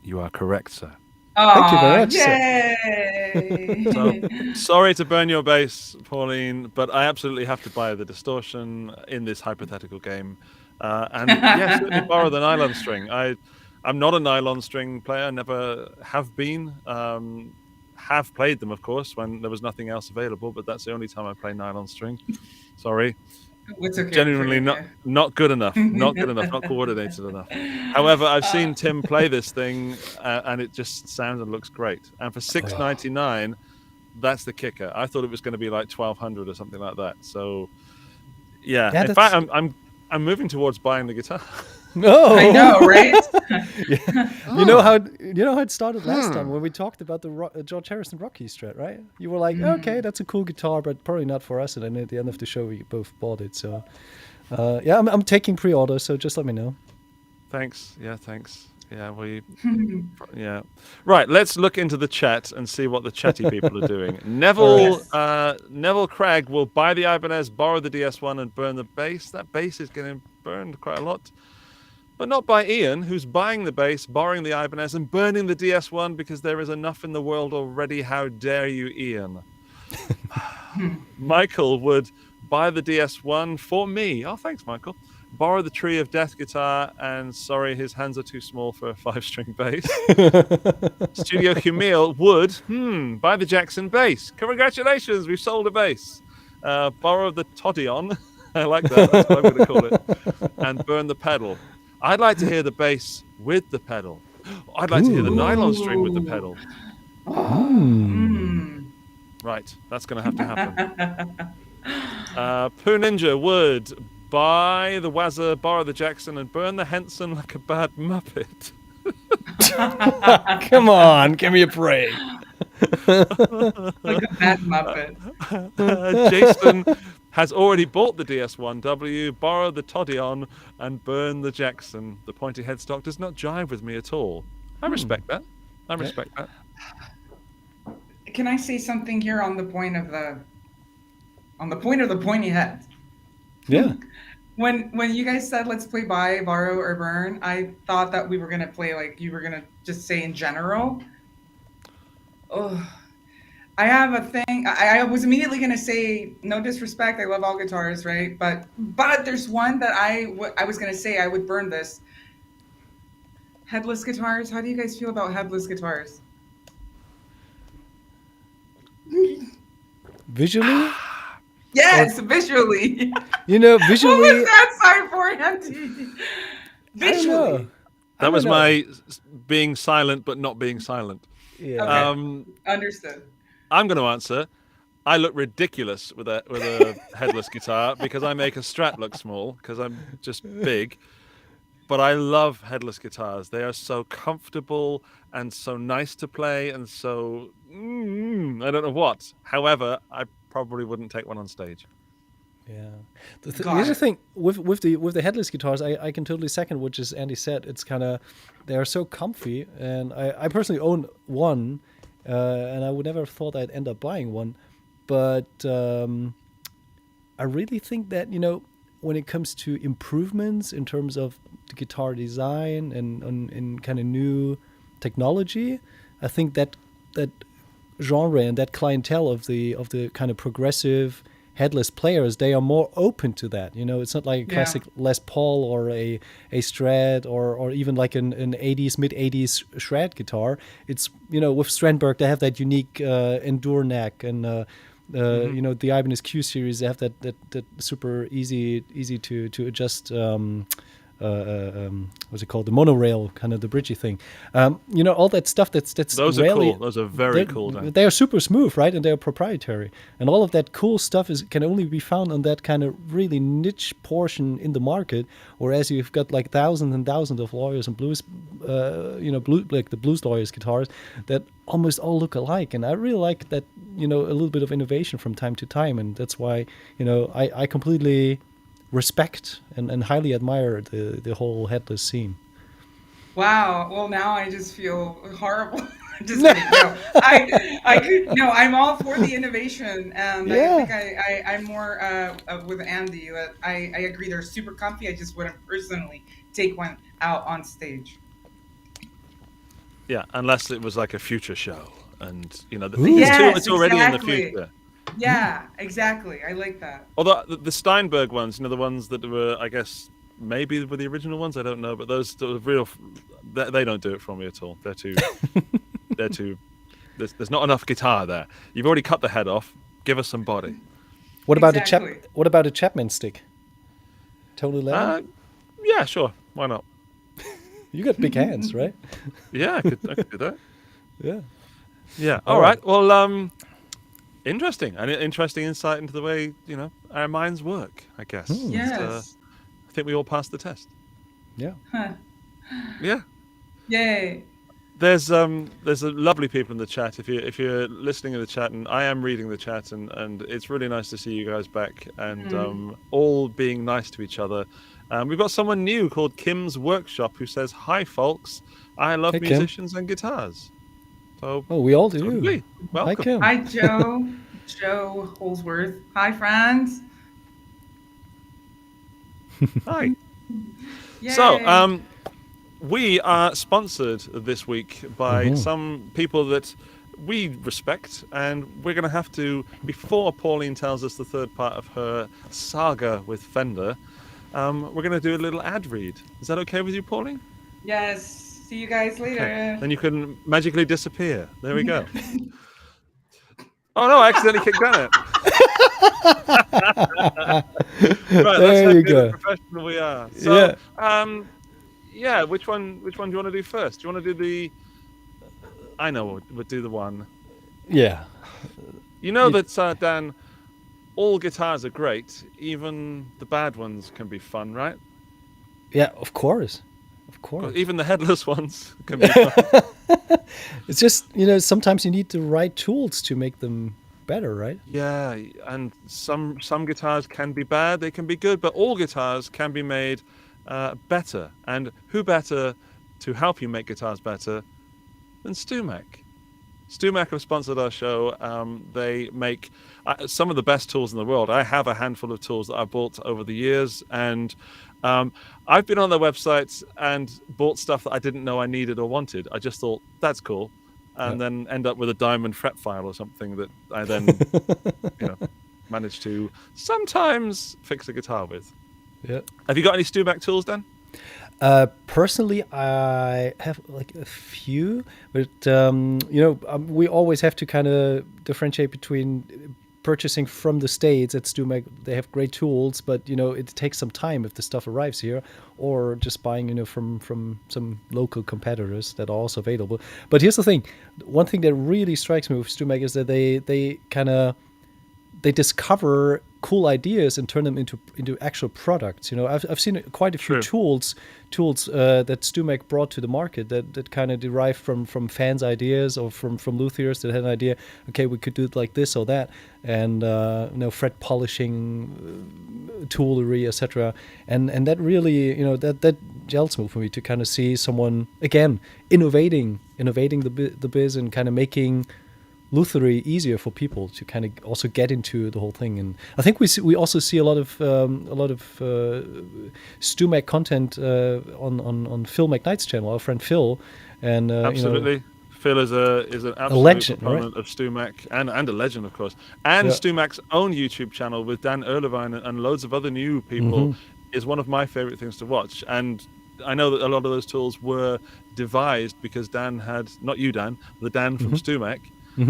You are correct, sir. Thank you very much, Yay! So, sorry to burn your bass, Pauline, but I absolutely have to buy the distortion in this hypothetical game. And yes, certainly borrow the nylon string. I'm not a nylon string player, never have been. Have played them, of course, when there was nothing else available, but that's the only time I play nylon string. Sorry. It's okay. Genuinely it's okay. not good enough. Not good enough. Not coordinated enough. However, I've seen Tim play this thing, and it just sounds and looks great. And for $6.99, that's the kicker. I thought it was going to be like $1,200 or something like that. So, yeah. Yeah, In fact, I'm moving towards buying the guitar. No. I know, right? You know how it started last time when we talked about the George Harrison Rocky Strat, right? You were like, okay, that's a cool guitar, but probably not for us. And then at the end of the show, we both bought it. So, I'm taking pre-order. So just let me know. Thanks. Yeah, thanks. Yeah, yeah. Right, let's look into the chat and see what the chatty people are doing. Neville Craig will buy the Ibanez, borrow the DS1, and burn the bass. That bass is getting burned quite a lot. But not by Ian, who's buying the bass, borrowing the Ibanez, and burning the DS1 because there is enough in the world already. How dare you, Ian? Michael would buy the DS1 for me. Oh, thanks, Michael. Borrow the Tree of Death guitar, and sorry, his hands are too small for a 5-string bass. Studio Humil would buy the Jackson bass. Congratulations, we've sold a bass. Borrow the Toddion. I like that. That's what I'm going to call it. And burn the pedal. I'd like to hear the bass with the pedal. I'd like to hear the nylon string with the pedal. Right, that's going to have to happen. Pooh Ninja would buy the Wazza, borrow the Jackson, and burn the Henson like a bad Muppet. Come on, give me a break. Like a bad Muppet. Jason has already bought the DS1W, borrowed the Toddion, and burned the Jackson. The pointy headstock does not jive with me at all. I respect that. I respect that. Can I say something here on the point of the pointy head? Yeah. When you guys said let's play buy, borrow, or burn, I thought that we were gonna play like you were gonna just say in general. Oh, I have a thing. I was immediately gonna say no disrespect. I love all guitars, right? But there's one that I was gonna say I would burn this. Headless guitars. How do you guys feel about headless guitars? Visually? Yes, visually. You know, What visually. was that sign for, Andy? I don't know. That was I don't know. my being silent but not being silent. Yeah. Okay. Understood. I'm going to answer. I look ridiculous with a headless guitar because I make a Strat look small because I'm just big. But I love headless guitars. They are so comfortable and so nice to play and so I don't know what. However, I probably wouldn't take one on stage. Yeah. The Got other it. thing with the headless guitars, I can totally second what just Andy said. It's kind of, they are so comfy, and I personally own one, and I would never have thought I'd end up buying one, but I really think that, you know, when it comes to improvements in terms of the guitar design and kind of new technology, I think that genre and that clientele of the kind of progressive headless players, they are more open to that. You know, it's not like a classic Les Paul or a Strat or even like an 80s, mid 80s Shred guitar. It's, you know, with Strandberg, they have that unique Endure neck, and you know, the Ibanez Q series, they have that super easy to adjust what's it called, the monorail, kind of the bridgey thing, you know, all that stuff that's Those are cool. Those are very cool. Dan. They are super smooth, right? And they are proprietary, and all of that cool stuff can only be found on that kind of really niche portion in the market. Whereas you've got like thousands and thousands of lawyers and blues, you know, like the blues lawyers guitars that almost all look alike. And I really like that, you know, a little bit of innovation from time to time, and that's why, you know, I completely respect and highly admire the whole headless scene. Wow. Well, now I just feel horrible. Just kidding. No, no, I'm all for the innovation, and Yeah. I think I'm more with Andy. That I agree they're super comfy. I just wouldn't personally take one out on stage. Yeah, unless it was like a future show, and you know, Yes, it's already in the exactly. future. Yeah, exactly. I like that. Although the Steinberg ones, you know, the ones that were, I guess, maybe were the original ones. I don't know, but those sort of real, they don't do it for me at all. They're too, they're too. There's not enough guitar there. You've already cut the head off. Give us some body. What about Exactly. What about a Chapman stick? Totally level. Yeah, sure. Why not? You got big hands, right? Yeah, I could do that. Yeah. Yeah. All All right. Well, interesting. An interesting insight into the way, you know, our minds work, I guess. Yes. I think we all passed the test. Yeah. Huh. Yeah. Yay. There's a lovely people in the chat. If you're listening in the chat, and I am reading the chat, and it's really nice to see you guys back and all being nice to each other. We've got someone new called Kim's Workshop who says, "Hi, folks. I love Hey, Kim. musicians and guitars." So, Oh, we all do. totally. Welcome. Hi, Kim. Hi, Joe. Joe Holsworth. Hi, friends. Hi. Yay. So, we are sponsored this week by some people that we respect, and we're going to have to, before Pauline tells us the third part of her saga with Fender, we're going to do a little ad read. Is that okay with you, Pauline? Yes. See you guys later. Okay. Then you can magically disappear. There we go. Oh no, I accidentally kicked on it. Right, There that's how you good go. a professional we are. So, Yeah. yeah, which one do you want to do first? Do you want to do the? I know we'll do the one. Yeah. You know that Dan. all guitars are great. Even the bad ones can be fun, right? Yeah, of course. Of course. Even the headless ones can be fun. It's just, sometimes you need the right tools to make them better, right? Yeah, and some guitars can be bad, they can be good, but all guitars can be made better. And who better to help you make guitars better than StewMac? StewMac have sponsored our show. They make some of the best tools in the world. I have a handful of tools that I bought over the years, and I've been on their websites and bought stuff that I didn't know I needed or wanted. I just thought, that's cool. And then end up with a diamond fret file or something that I then manage to sometimes fix a guitar with. Yeah. Have you got any StewMac tools, Dan? Personally, I have like a few, but we always have to kind of differentiate between purchasing from the States at StewMac. They have great tools, but it takes some time if the stuff arrives here, or just buying from some local competitors that are also available. But here's the thing: one thing that really strikes me with StewMac is that they discover cool ideas and turn them into actual products. I've seen quite a few tools that StewMac brought to the market that kind of derived from fans' ideas or from luthiers that had an idea. Okay, we could do it like this or that, and fret polishing, toolery, etc. And that really that gels me for me to kind of see someone again innovating the biz and kind of making luthery easier for people to kind of also get into the whole thing. And I think we also see a lot of StewMac content on Phil McKnight's channel, our friend Phil, and absolutely. Phil is an absolute legend, proponent right? of StewMac and a legend, of course. And StewMac's own YouTube channel with Dan Erlewine and loads of other new people is one of my favorite things to watch. And I know that a lot of those tools were devised because Dan had, not you, Dan, the Dan from StewMac,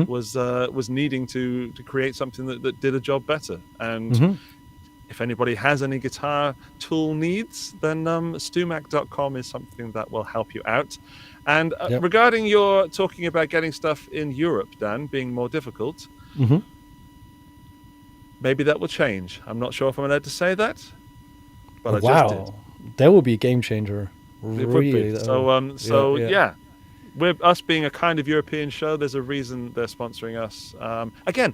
was needing to create something that did a job better. And if anybody has any guitar tool needs, then stewmac.com is something that will help you out. And regarding your talking about getting stuff in Europe, Dan, being more difficult, maybe that will change. I'm not sure if I'm allowed to say that, but I just did. That would be a game changer. It Really. would be. So with us being a kind of European show, there's a reason they're sponsoring us. Again,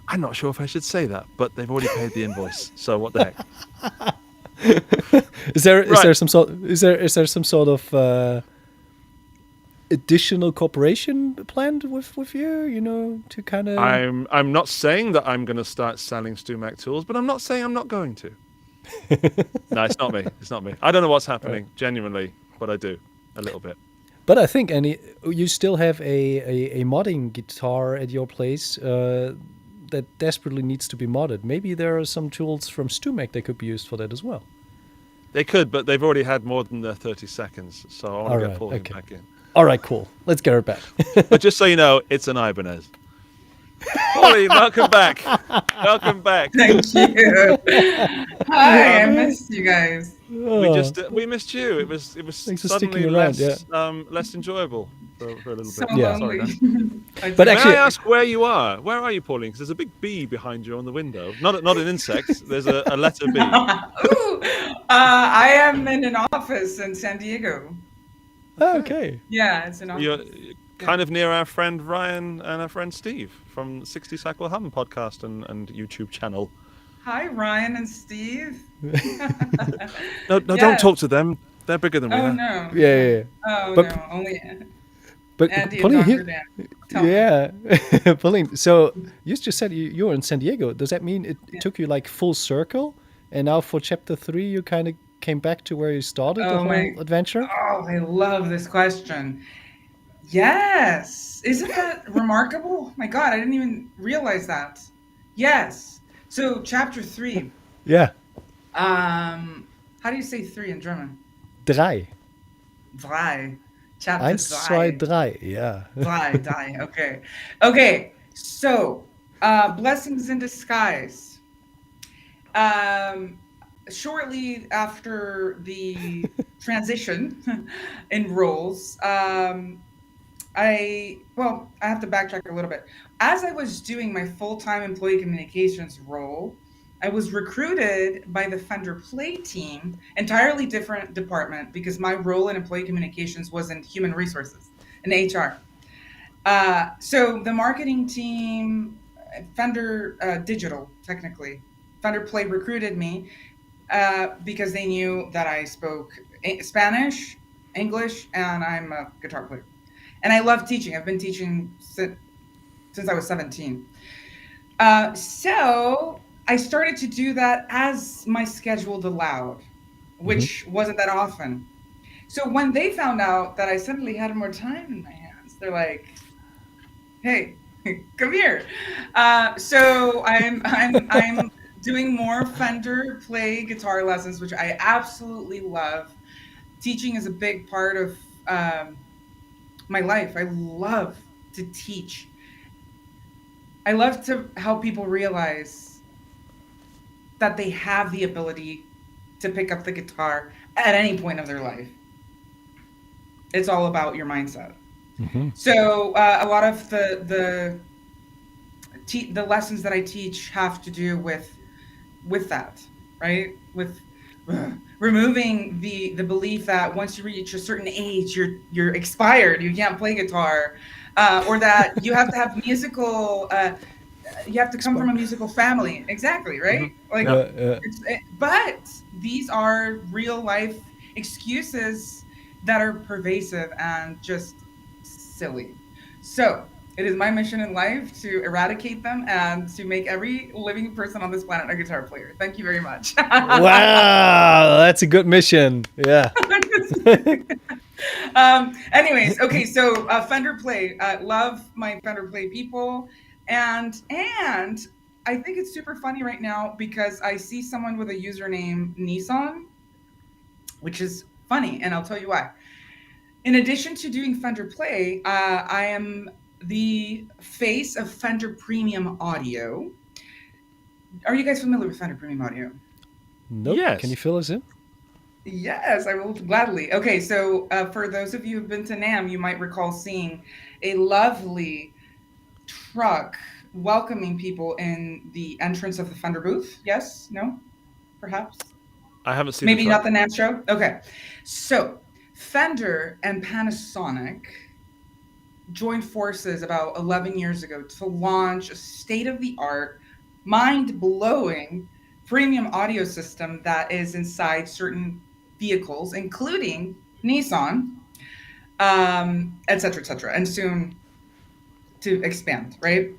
I'm not sure if I should say that, but they've already paid the invoice. So what the heck? Is there some sort of additional cooperation planned with you? To kind of. I'm not saying that I'm going to start selling StewMac tools, but I'm not saying I'm not going to. No, it's not me. It's not me. I don't know what's happening, genuinely, but I do a little bit. But I think, you still have a modding guitar at your place that desperately needs to be modded. Maybe there are some tools from StewMac that could be used for that as well. They could, but they've already had more than their 30 seconds, so I want to get Pauline back in. All right, cool. Let's get her back. But just so you know, it's an Ibanez. Pauline, welcome back. Welcome back. Thank you. Hi, I missed you guys. We missed you. It was Thanks for suddenly sticking around, less enjoyable for a little So bit. lonely. Sorry, But May actually, I ask where you are? Where are you, Pauline? Because there's a big bee behind you on the window. Not an insect. There's a letter B. Ooh, I am in an office in San Diego. okay. Yeah, it's an office. You're kind of near our friend Ryan and our friend Steve from 60 Cycle Hum podcast and YouTube channel. Hi, Ryan and Steve. No, don't talk to them. They're bigger than we Oh are. no. Yeah. Oh But- no, only But Andy Pauline, and Dr. Dan. Tell me. yeah, Pauline. So you just said you were in San Diego. Does that mean it took you like full circle, and now for chapter 3 you kind of came back to where you started the whole adventure? Oh, I love this question. Yes. Isn't that remarkable? My God, I didn't even realize that. Yes. So chapter 3. Yeah. How do you say 3 in German? Drei. Drei. Chapter 1, 2, 3. Yeah. Drei. Okay. Okay. So, blessings in disguise. Shortly after the transition in roles, I have to backtrack a little bit. As I was doing my full-time employee communications role, I was recruited by the Fender Play team, entirely different department, because my role in employee communications was in human resources, in HR. So the marketing team, Fender Digital, technically, Fender Play recruited me because they knew that I spoke Spanish, English, and I'm a guitar player. And I love teaching. I've been teaching since I was 17. So I started to do that as my schedule allowed, which wasn't that often. So when they found out that I suddenly had more time in my hands, they're like, "Hey, come here." So I'm doing more Fender Play guitar lessons, which I absolutely love. Teaching is a big part of my life. I love to teach. I love to help people realize that they have the ability to pick up the guitar at any point of their life. It's all about your mindset. So a lot of the lessons that I teach have to do with that, right? With removing the belief that once you reach a certain age, you're expired, you can't play guitar, or that you have to have musical, you have to come from a musical family. Exactly, right? Like, but these are real life excuses that are pervasive and just silly. So it is my mission in life to eradicate them and to make every living person on this planet a guitar player. Thank you very much. Wow, that's a good mission. Yeah. Anyways, okay, so Fender Play. Love my Fender Play people. And I think it's super funny right now because I see someone with a username Nissan, which is funny, and I'll tell you why. In addition to doing Fender Play, I am the face of Fender Premium Audio. Are you guys familiar with Fender Premium Audio? Nope. Yes. Can you fill us in? Yes, I will gladly. Okay, so for those of you who've been to NAMM, you might recall seeing a lovely truck welcoming people in the entrance of the Fender booth. Yes? No? Perhaps? I haven't seen Maybe the not truck. the NAMM show? Okay. So Fender and Panasonic joined forces about 11 years ago to launch a state-of-the-art, mind-blowing premium audio system that is inside certain vehicles, including Nissan, et cetera, and soon to expand, right?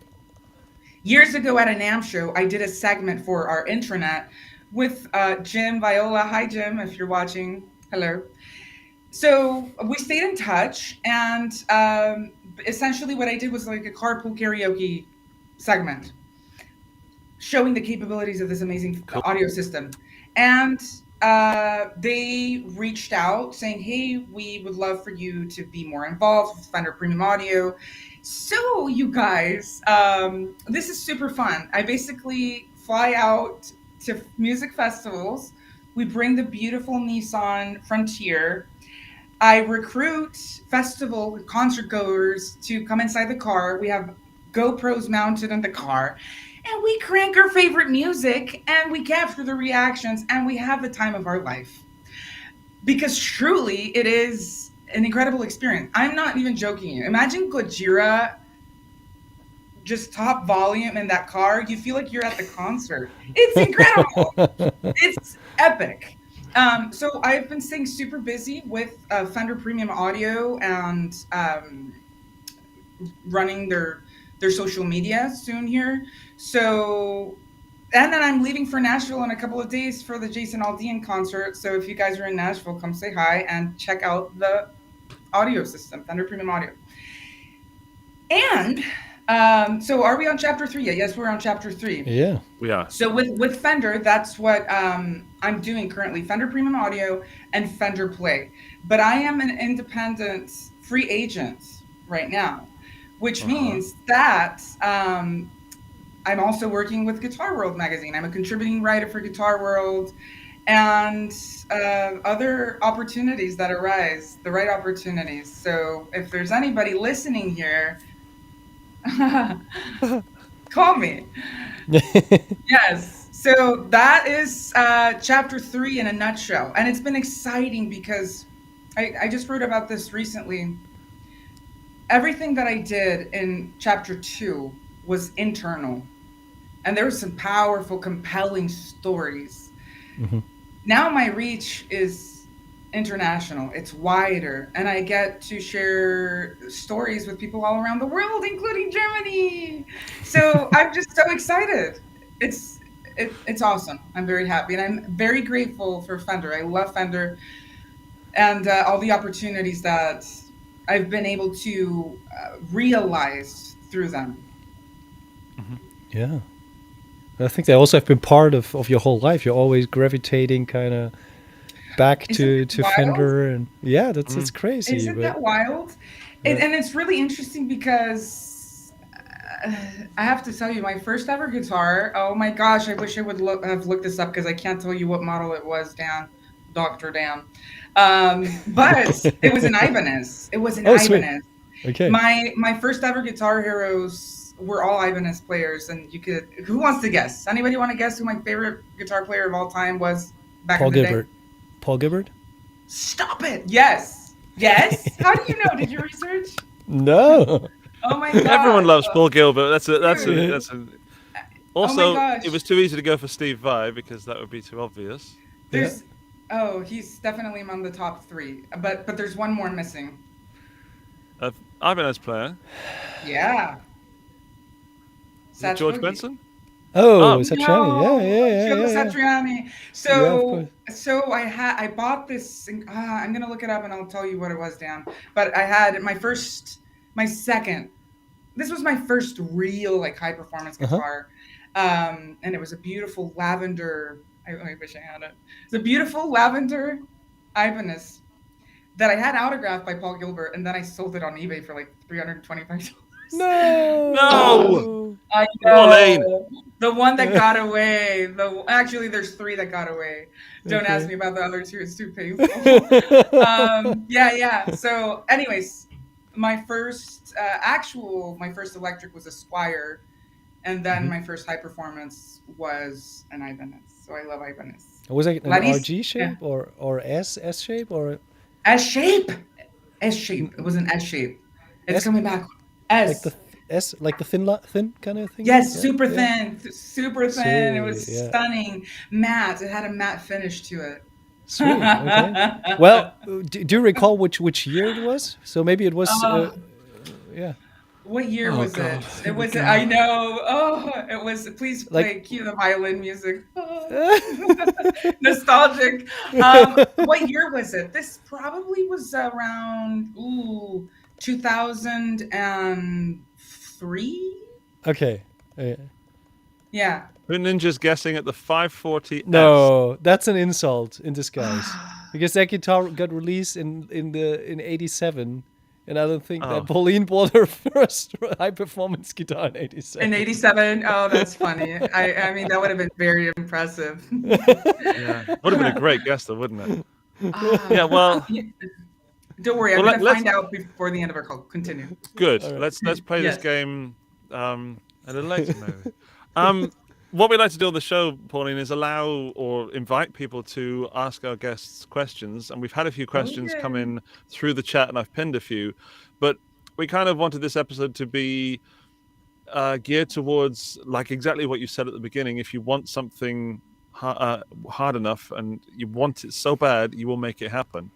Years ago at a NAMM show, I did a segment for our intranet with Jim Viola. Hi, Jim, if you're watching. Hello. So we stayed in touch, and essentially what I did was like a carpool karaoke segment showing the capabilities of this amazing audio system. And they reached out saying, "Hey, we would love for you to be more involved with Fender Premium Audio." So you guys, this is super fun. I basically fly out to music festivals. We bring the beautiful Nissan Frontier. I recruit festival concert goers to come inside the car. We have GoPros mounted in the car, and we crank our favorite music, and we capture the reactions, and we have the time of our life. Because truly, it is an incredible experience. I'm not even joking you. Imagine Gojira just top volume in that car. You feel like you're at the concert. It's incredible. It's epic. So I've been staying super busy with Fender Premium Audio and running their social media soon here. So, and then I'm leaving for Nashville in a couple of days for the Jason Aldean concert. So if you guys are in Nashville, come say hi and check out the audio system, Fender Premium Audio. And so are we on chapter 3 yet? Yes, we're on chapter 3. Yeah. We are. So with Fender, that's what I'm doing currently, Fender Premium Audio and Fender Play. But I am an independent free agent right now, which means that I'm also working with Guitar World magazine. I'm a contributing writer for Guitar World, and other opportunities that arise, the right opportunities. So if there's anybody listening here, call me. Yes. So that is chapter 3 in a nutshell. And it's been exciting because I just wrote about this recently. Everything that I did in chapter 2 was internal. And there were some powerful, compelling stories. Now my reach is international, it's wider, and I get to share stories with people all around the world, including Germany. So I'm just so excited. It's awesome. I'm very happy, and I'm very grateful for Fender. I love Fender and all the opportunities that I've been able to realize through them. Yeah. I think they also have been part of your whole life. You're always gravitating kind of back Isn't to it wild? Fender, and yeah, that's crazy. Isn't But that wild? And it's really interesting because I have to tell you, my first ever guitar. Oh my gosh! I wish I would have looked this up because I can't tell you what model it was, Dan, Doctor Dan. But it was an Ibanez. It was an Oh, sweet. Ibanez. okay, My first ever guitar heroes were all Ibanez players, and you could. Who wants to guess? Anybody want to guess who my favorite guitar player of all time was back Paul in the Gilbert. day? Paul Gilbert? Stop it! Yes, yes. How do you know? Did you research? No. Oh my god! Everyone loves Paul Gilbert. That's a. Dude. Also, gosh. it was too easy to go for Steve Vai because that would be too obvious. There's oh, he's definitely among the top 3, but there's one more missing. Ibanez player. Yeah, Is it George Boogie. Benson? Oh, Oh. Satriani. No, Yeah. Joe Yeah. Satriani. Yeah, So, of course. I bought this. I'm gonna look it up and I'll tell you what it was, Dan. But I had my second. This was my first real like high performance guitar, and it was a beautiful lavender. I wish I had it. It's a beautiful lavender Ibanez that I had autographed by Paul Gilbert, and then I sold it on eBay for like $325. No. No! I Pauline. know. The one that got away. Actually, there's 3 that got away. Don't ask me about the other 2. It's too painful. Yeah. So, anyways, my first electric was a Squire, and then my first high performance was an Ibanez. So I love Ibanez. Was it an Ladies? RG shape or S shape or S shape. It was an S shape. It's S? coming back. like S. the S, like the thin kind of thing? Yes, Yeah, super yeah. thin, super thin. It was Sweet, yeah. stunning. Matte. It had a matte finish to it. Sweet. Okay. Well, do you recall which year it was? So maybe it was. Yeah. What year Oh, was God. it? It was. I know. Oh, it was. Please play. Cue the violin music. Nostalgic. What year was it? This probably was around 2003. Okay. Yeah. Who Ninja's guessing at the 540. No, that's an insult in disguise. Because that guitar got released in '87, and I don't think that Pauline bought her first high performance guitar in '87. In '87. Oh, that's funny. I mean, that would have been very impressive. Yeah. Would have been a great guess, though, wouldn't it? Yeah. Well. Don't worry. I'm Well, going to find out before the end of our call. Continue. Good. All right. Let's play Yes. this game a little later, maybe. What we like to do on the show, Pauline, is allow or invite people to ask our guests questions. And we've had a few questions come in through the chat, and I've pinned a few. But we kind of wanted this episode to be geared towards, like exactly what you said at the beginning. If you want something hard enough and you want it so bad, you will make it happen.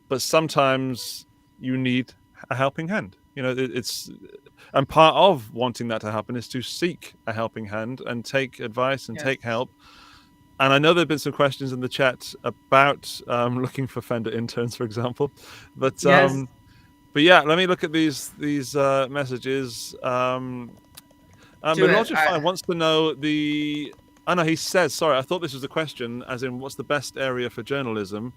But sometimes you need a helping hand. You know, and part of wanting that to happen is to seek a helping hand and take advice and take help. And I know there have been some questions in the chat about looking for Fender interns, for example. But yeah, let me look at these messages. Roger wants to know he says, sorry, I thought this was a question, as in what's the best area for journalism?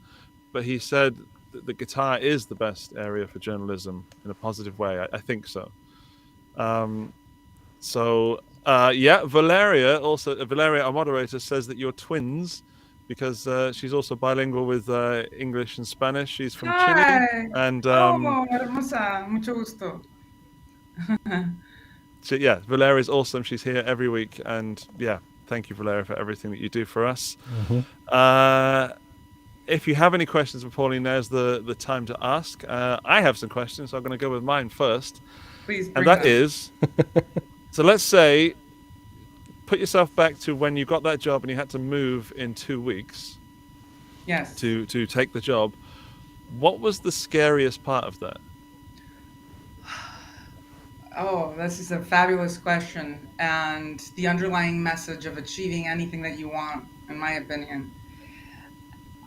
But he said that the guitar is the best area for journalism in a positive way. I think so. Valeria, our moderator, says that you're twins, because she's also bilingual with English and Spanish. She's from Chile, Hi. and Oh, hermosa. Mucho gusto. yeah, Valeria is awesome. She's here every week, and yeah, thank you, Valeria, for everything that you do for us. If you have any questions for Pauline, now's the time to ask. I have some questions, so I'm going to go with mine first. Please And bring that them. is, so let's say, put yourself back to when you got that job and you had to move in 2 weeks Yes. to take the job. What was the scariest part of that? Oh, this is a fabulous question. And the underlying message of achieving anything that you want, in my opinion.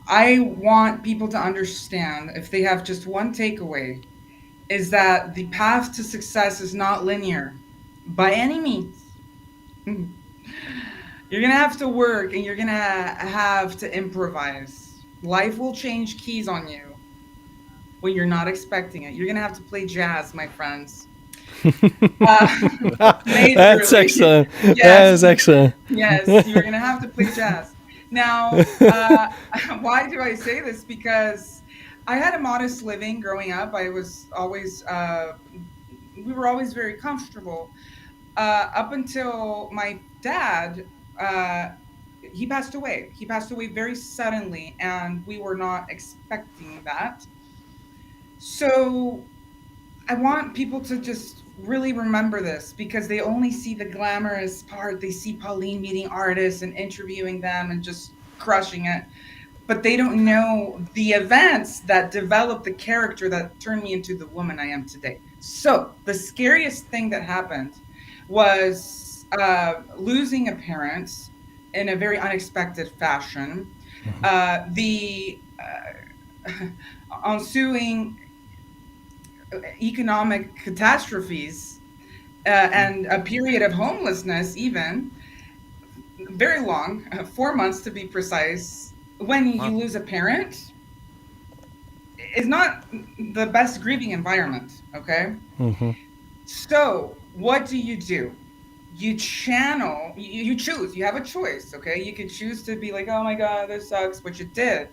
I want people to understand, if they have just one takeaway, is that the path to success is not linear by any means. You're going to have to work and you're going to have to improvise. Life will change keys on you when you're not expecting it. You're going to have to play jazz, my friends. That's excellent. Yes. That is excellent. Yes, you're going to have to play jazz. Now, why do I say this? Because I had a modest living growing up. I was always, we were always very comfortable. Up until my dad, he passed away. He passed away very suddenly, and we were not expecting that. So I want people to just really remember this, because they only see the glamorous part. They see Pauline meeting artists and interviewing them and just crushing it. But they don't know the events that developed the character that turned me into the woman I am today. So the scariest thing that happened was losing a parent in a very unexpected fashion. The ensuing economic catastrophes and a period of homelessness, even very long, 4 months to be precise. When you lose a parent, is not the best grieving environment. Okay. So what do? You channel, you choose, you have a choice. Okay. You can choose to be like, oh my God, this sucks, which it did.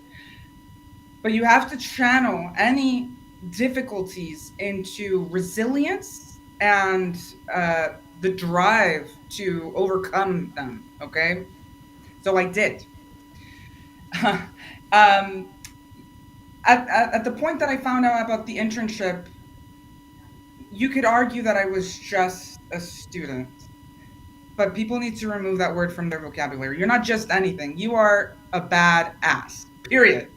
But you have to channel any difficulties into resilience and the drive to overcome them. Okay. So I did. At the point that I found out about the internship, you could argue that I was just a student, but people need to remove that word from their vocabulary. You're not just anything. You are a badass, period.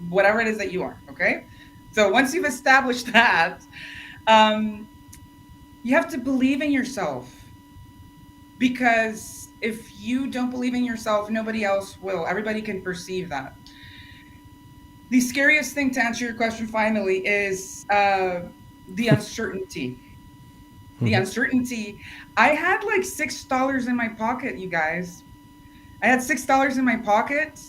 Whatever it is that you are, okay? So once you've established that, you have to believe in yourself, because if you don't believe in yourself, nobody else will. Everybody can perceive that. The scariest thing, to answer your question finally, is the uncertainty. The uncertainty. I had like $6 in my pocket, you guys. I had $6 in my pocket.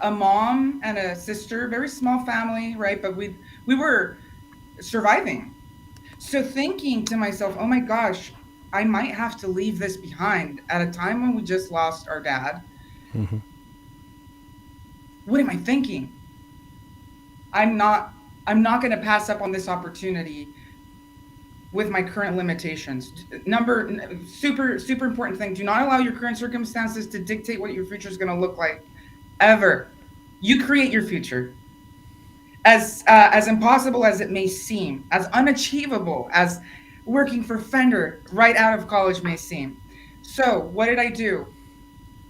A mom and a sister, very small family, right? But we were surviving. So thinking to myself, oh my gosh, I might have to leave this behind at a time when we just lost our dad. What am I thinking? I'm not going to pass up on this opportunity with my current limitations. Super important thing. Do not allow your current circumstances to dictate what your future is going to look like, ever. You create your future. As impossible as it may seem, as unachievable as working for Fender right out of college may seem. So what did I do?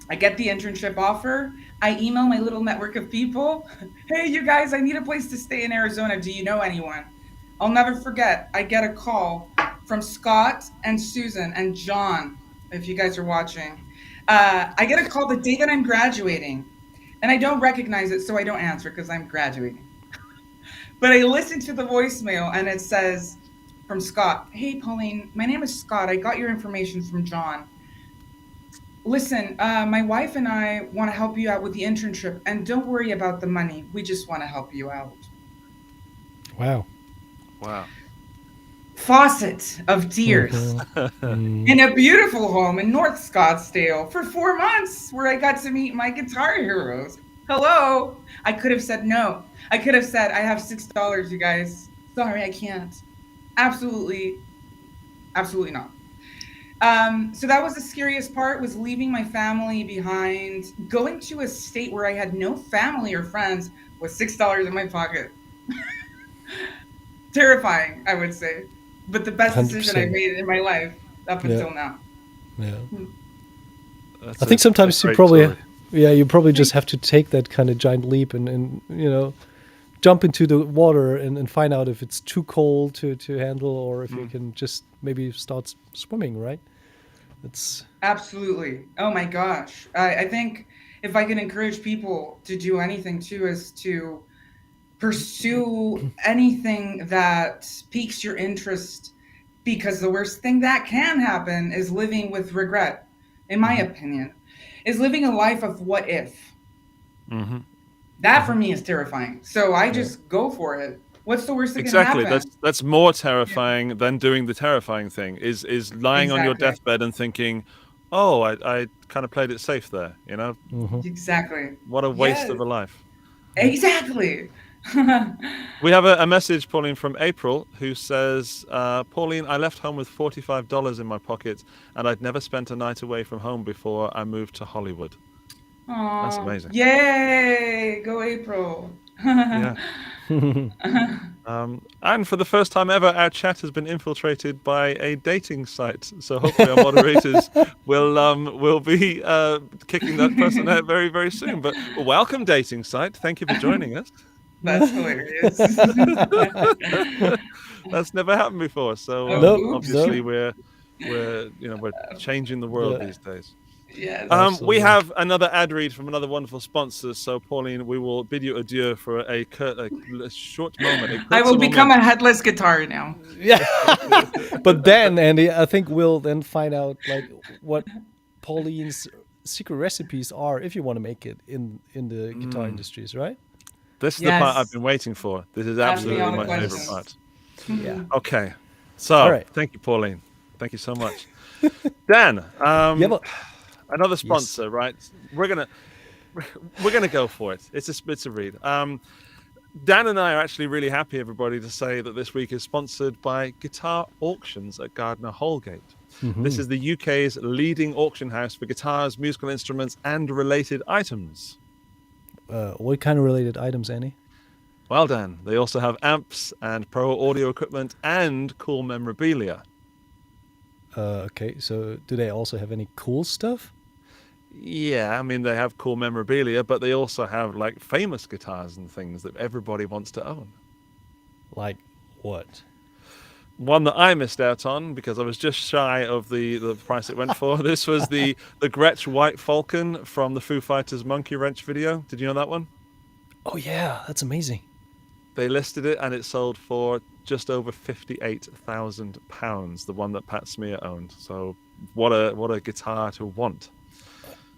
I get the internship offer. I email my little network of people. Hey, you guys, I need a place to stay in Arizona. Do you know anyone? I'll never forget. I get a call from Scott and Susan and John, if you guys are watching. I get a call the day that I'm graduating, and I don't recognize it, so I don't answer because I'm graduating. But I listen to the voicemail, and it says from Scott, hey, Pauline, my name is Scott. I got your information from John. Listen, my wife and I want to help you out with the internship, and don't worry about the money. We just want to help you out. Wow. faucet of tears in a beautiful home in North Scottsdale for 4 months where I got to meet my guitar heroes. Hello. I could have said no. I could have said, I have $6, you guys. Sorry, I can't. Absolutely not. So that was the scariest part, was leaving my family behind, going to a state where I had no family or friends with $6 in my pocket. Terrifying, I would say, but the best decision I 100%. made in my life up until now. Yeah. That's I think sometimes you great probably, story. you probably just have to take that kind of giant leap and jump into the water and find out if it's too cold to handle, or if you can just maybe start swimming, right? It's Absolutely. Oh my gosh. I think if I can encourage people to do anything too, is to pursue anything that piques your interest, because the worst thing that can happen is living with regret, in my opinion, is living a life of what if. That for me is terrifying. So I just go for it. What's the worst that can happen? Exactly. That's more terrifying than doing the terrifying thing. Is lying on your Exactly. deathbed and thinking, "Oh, I kind of played it safe there." You know, Exactly. what a waste of a life. Exactly. We have a message, Pauline, from April, who says, Pauline, I left home with $45 in my pocket, and I'd never spent a night away from home before I moved to Hollywood. That's Aw, amazing. Yay! Go April. Yeah. And for the first time ever, our chat has been infiltrated by a dating site. So hopefully our moderators will be kicking that person out very, very soon. But welcome, dating site. Thank you for joining us. That's hilarious. That's never happened before. So Nope. obviously Nope. we're changing the world Yeah. these days. Yes. We Absolutely. have another ad read from another wonderful sponsor. So, Pauline, we will bid you adieu for a short moment. I will become a headless guitar now. Yeah. But then, Andy, I think we'll then find out like what Pauline's secret recipes are if you want to make it in the guitar industries, right? This is the part I've Yes. been waiting for. This is Ask me absolutely all the my favorite questions. part. Yeah. Okay. So, All right. thank you, Pauline. Thank you so much. Dan, Yeah, but another sponsor, right? We're gonna go for it. It's a read. Dan and I are actually really happy, everybody, to say that this week is sponsored by Guitar Auctions at Gardner Holgate. This is the UK's leading auction house for guitars, musical instruments, and related items. what kind of related items, Andy? Well, Dan, they also have amps and pro audio equipment and cool memorabilia. Okay, so do they also have any cool stuff? Yeah, I mean, they have cool memorabilia, but they also have like famous guitars and things that everybody wants to own. Like what? One that I missed out on because I was just shy of the price it went for. This was the Gretsch White Falcon from the Foo Fighters Monkey Wrench video. Did you know that one? Oh yeah, that's amazing. They listed it and it sold for just over £58,000. The one that Pat Smear owned. So what a guitar to want.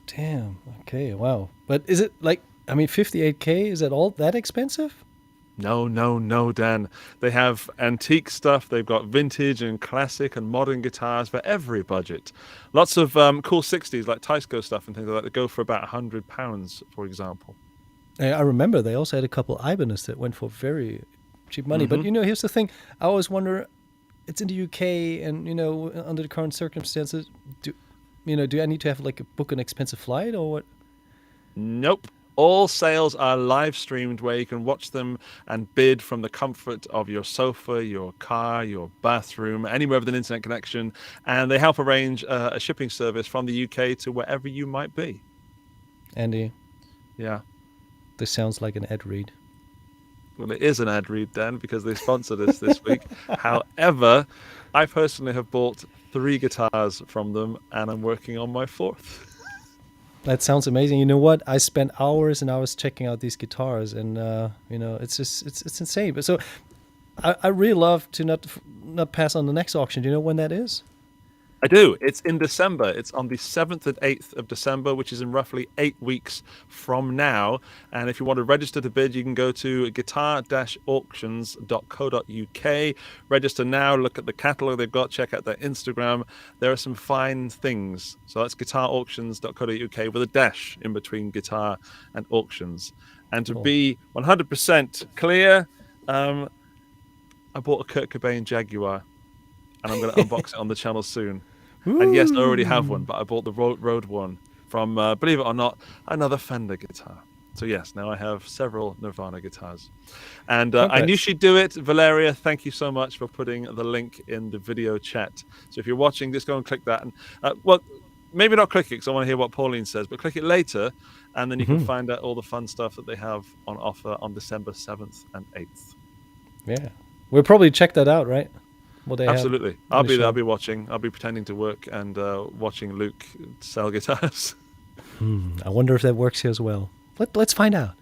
Damn. Okay. Wow. But is it like? I mean, 58K. Is it all that expensive? No, Dan. They have antique stuff. They've got vintage and classic and modern guitars for every budget. Lots of cool 60s like Tysko stuff and things like that that go for about £100, for example. I remember they also had a couple Ibanez that went for very cheap money. But here's the thing: I always wonder. It's in the UK, and under the current circumstances, do I need to have like book an expensive flight or what? Nope. All sales are live streamed where you can watch them and bid from the comfort of your sofa, your car, your bathroom, anywhere with an internet connection. And they help arrange a shipping service from the UK to wherever you might be. Andy, Yeah. this sounds like an ad read. Well, it is an ad read, Dan, because they sponsored us this week. However, I personally have bought 3 guitars from them, and I'm working on my 4th. That sounds amazing. You know what? I spent hours and hours checking out these guitars, and it's just it's insane. But so, I really love to not pass on the next auction. Do you know when that is? I do. It's in December. It's on the 7th and 8th of December, which is in roughly 8 weeks from now. And if you want to register to bid, you can go to guitar-auctions.co.uk. Register now. Look at the catalog they've got. Check out their Instagram. There are some fine things. So that's guitar-auctions.co.uk with a dash in between guitar and auctions. And to be 100% clear, I bought a Kurt Cobain Jaguar, and I'm going to unbox it on the channel soon. And yes, I already have one, but I bought the Road one from, believe it or not, another Fender guitar. So yes, now I have several Nirvana guitars. And I knew she'd do it. Valeria, thank you so much for putting the link in the video chat. So if you're watching, just go and click that. And well, maybe not click it because I want to hear what Pauline says, but click it later, and then you can find out all the fun stuff that they have on offer on December 7th and 8th. Yeah. We'll probably check that out, right? What they Absolutely. have I'll in the be there. show. I'll be watching. I'll be pretending to work and watching Luke sell guitars. I wonder if that works here as well. Let's find out.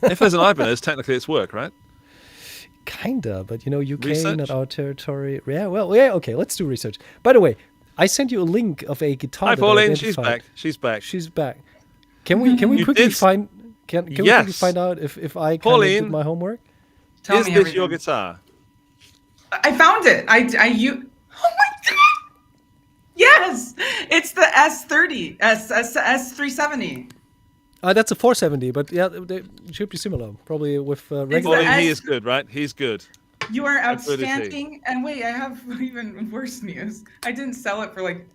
If there's an Ibanez, technically it's work, right? Kinda, but you know, UK, Research? not our territory. Yeah, well, yeah, okay, let's do research. By the way, I sent you a link of a guitar. Hi, that I Pauline. She's identified. back. She's back. She's back. Can we You quickly did- find? Can we quickly Yes. find out if I kind of Pauline. did my homework? Tell Is me this everything. your guitar? I found it. Oh my god! Yes, it's the S30, S370. That's a 470, but yeah, they should be similar. Probably with regular. the Pauline, he S- is good, right? He's good. You are How good is he? outstanding. And wait, I have even worse news. I didn't sell it for like,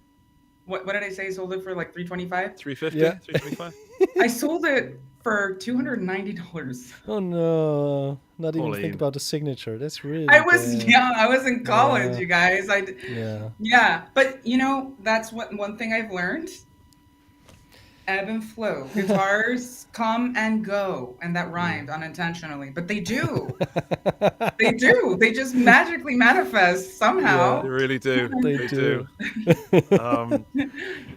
what did I say? I sold it for like $325. 350, Yeah. 325. I sold it for $290. Oh no! Not even Pauline. think about the signature. That's really. I was bad. young. I was in college, Yeah. you guys. Yeah. Yeah, but you know, that's one thing I've learned. Ebb and flow. Guitars come and go, and that rhymed unintentionally, but they do. They do. They just magically manifest somehow. They really do. They do. Yeah,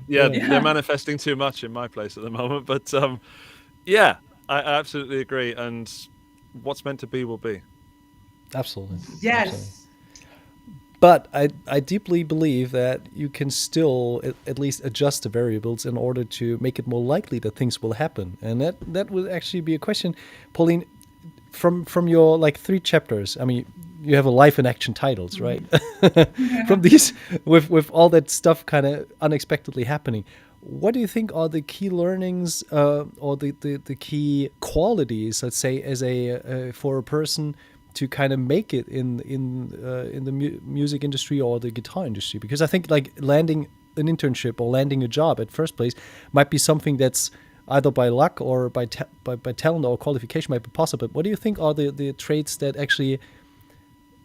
Yeah. they're manifesting too much in my place at the moment. But yeah, I absolutely agree. And what's meant to be will be. Absolutely. Yes. Absolutely. But I deeply believe that you can still at least adjust the variables in order to make it more likely that things will happen. And that would actually be a question, Pauline, from your like 3 chapters. I mean, you have a life and action titles, right? From these, with all that stuff kind of unexpectedly happening. What do you think are the key learnings or the key qualities, let's say, as a for a person to kind of make it in the music industry or the guitar industry? Because I think like landing an internship or landing a job at first place might be something that's either by luck or by talent or qualification might be possible. But what do you think are the traits that actually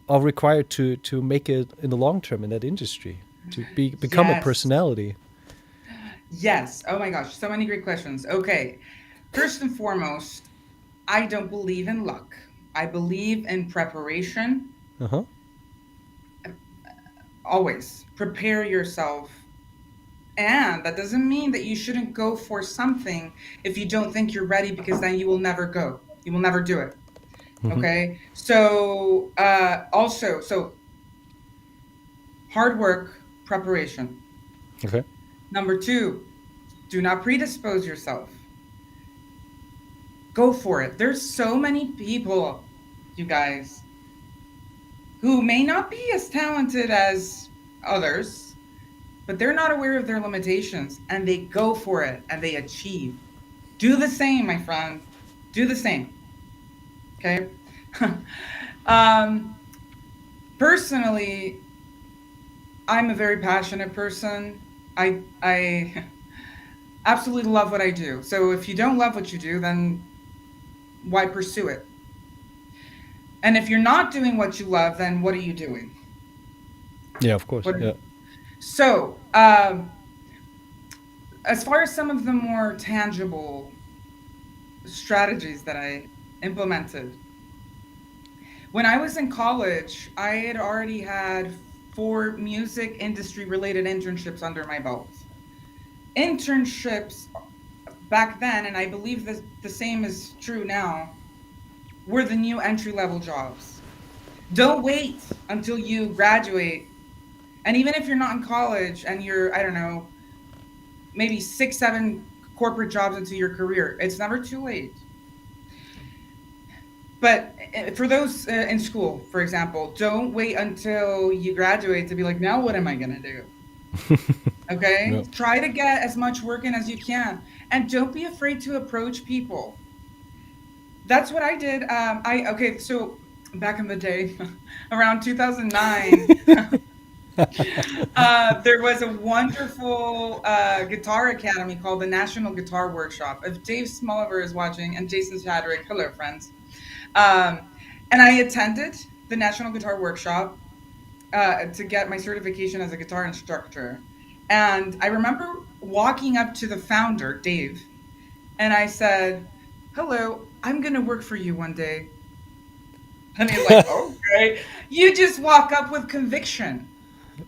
are required to make it in the long term in that industry, to become a Yes. personality? Yes. Oh my gosh, so many great questions. Okay. First and foremost, I don't believe in luck. I believe in preparation. Uh-huh. Always prepare yourself. And that doesn't mean that you shouldn't go for something if you don't think you're ready, because then you will never go. You will never do it. Okay. So so hard work, preparation. Okay. Number 2, do not predispose yourself. Go for it. There's so many people, you guys, who may not be as talented as others, but they're not aware of their limitations, and they go for it and they achieve. Do the same, my friend. Do the same. Okay? Personally, I'm a very passionate person. I absolutely love what I do. So if you don't love what you do, then why pursue it? And if you're not doing what you love, then what are you doing? Yeah, of course. What- Yeah. So, as far as some of the more tangible strategies that I implemented, when I was in college, I had already had 4 music industry related internships under my belt. Internships back then, and I believe that the same is true now, were the new entry level jobs. Don't wait until you graduate And even if you're not in college and you're, I don't know, maybe 6, 7 corporate jobs into your career, it's never too late. But for those in school, for example, don't wait until you graduate to be like, now what am I going to do? Okay. Yeah. Try to get as much work in as you can. And don't be afraid to approach people. That's what I did. Okay. So back in the day, around 2009, there was a wonderful guitar academy called the National Guitar Workshop. If Dave Smulliver is watching and Jason Chadwick, hello, friends. And I attended the National Guitar Workshop to get my certification as a guitar instructor. And I remember walking up to the founder, Dave, and I said, hello, I'm going to work for you one day. And he's like, okay. You just walk up with conviction.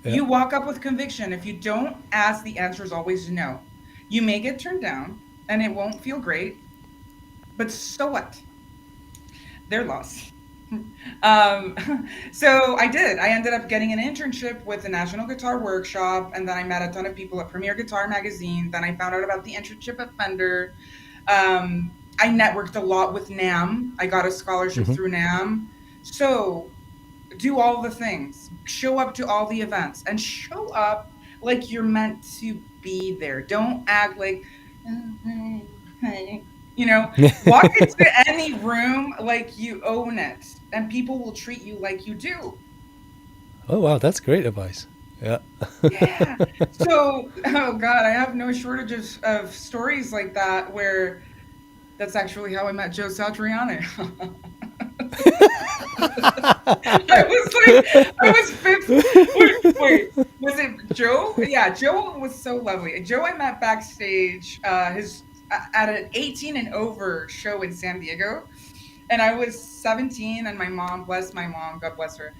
Yeah. You walk up with conviction. If you don't ask, the answer is always no. You may get turned down and it won't feel great, but so what? Their loss. So I did. I ended up getting an internship with the National Guitar Workshop, and then I met a ton of people at Premier Guitar Magazine. Then I found out about the internship at Fender. I networked a lot with NAMM. I got a scholarship through NAMM. So do all the things. Show up to all the events and show up like you're meant to be there. Don't act like, you know, walk into any room like you own it, and people will treat you like you do. Oh wow, that's great advice. Yeah. Yeah. So, oh God, I have no shortage of stories like that where that's actually how I met Joe Satriani. I was 15. Wait, was it Joe? Yeah, Joe was so lovely. Joe I met backstage at an 18 and over show in San Diego. And I was 17, and my mom, bless my mom, God bless her,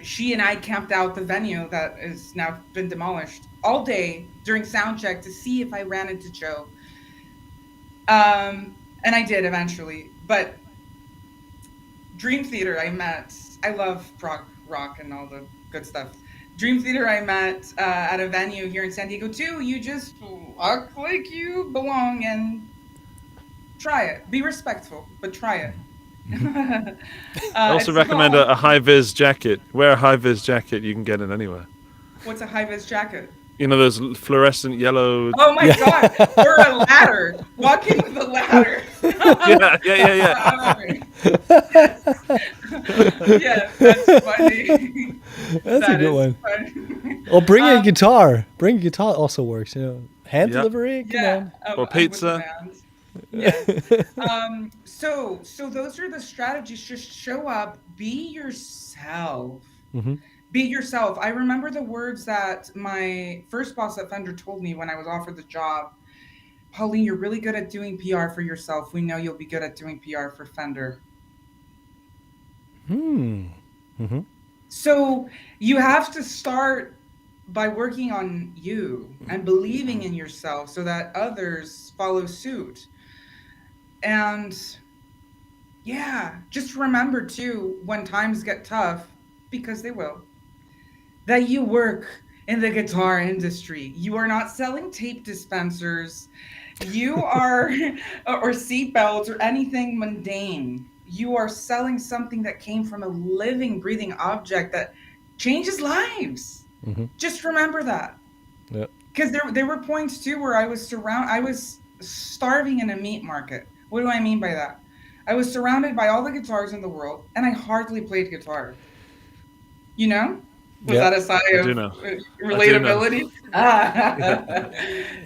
she and I camped out the venue that has now been demolished all day during sound check to see if I ran into Joe. And I did eventually. But Dream Theater I met. I love prog rock and all the good stuff. Dream Theater I met at a venue here in San Diego too. You just walk like you belong and try it. Be respectful, but try it. I also recommend a high-vis jacket. Wear a high-vis jacket. You can get it anywhere. What's a high-vis jacket? You know those fluorescent yellow. Oh my God! Or a ladder. Walking with a ladder. Yeah. Yeah, that's funny. That's a good one. Funny. Or bring a guitar. Bring a guitar also works. You know, hand delivery. Come on. Or pizza. Yes. So those are the strategies. Just show up. Be yourself. Be yourself. I remember the words that my first boss at Fender told me when I was offered the job. Pauline, you're really good at doing PR for yourself. We know you'll be good at doing PR for Fender. So you have to start by working on you and believing in yourself so that others follow suit. And yeah, just remember too, when times get tough, because they will, that you work in the guitar industry. You are not selling tape dispensers. You are, or seatbelts or anything mundane. You are selling something that came from a living, breathing object that changes lives. Just remember that. Yeah. Because there were points too where I was starving in a meat market. What do I mean by that? I was surrounded by all the guitars in the world, and I hardly played guitar. You know? Was that a sign of relatability?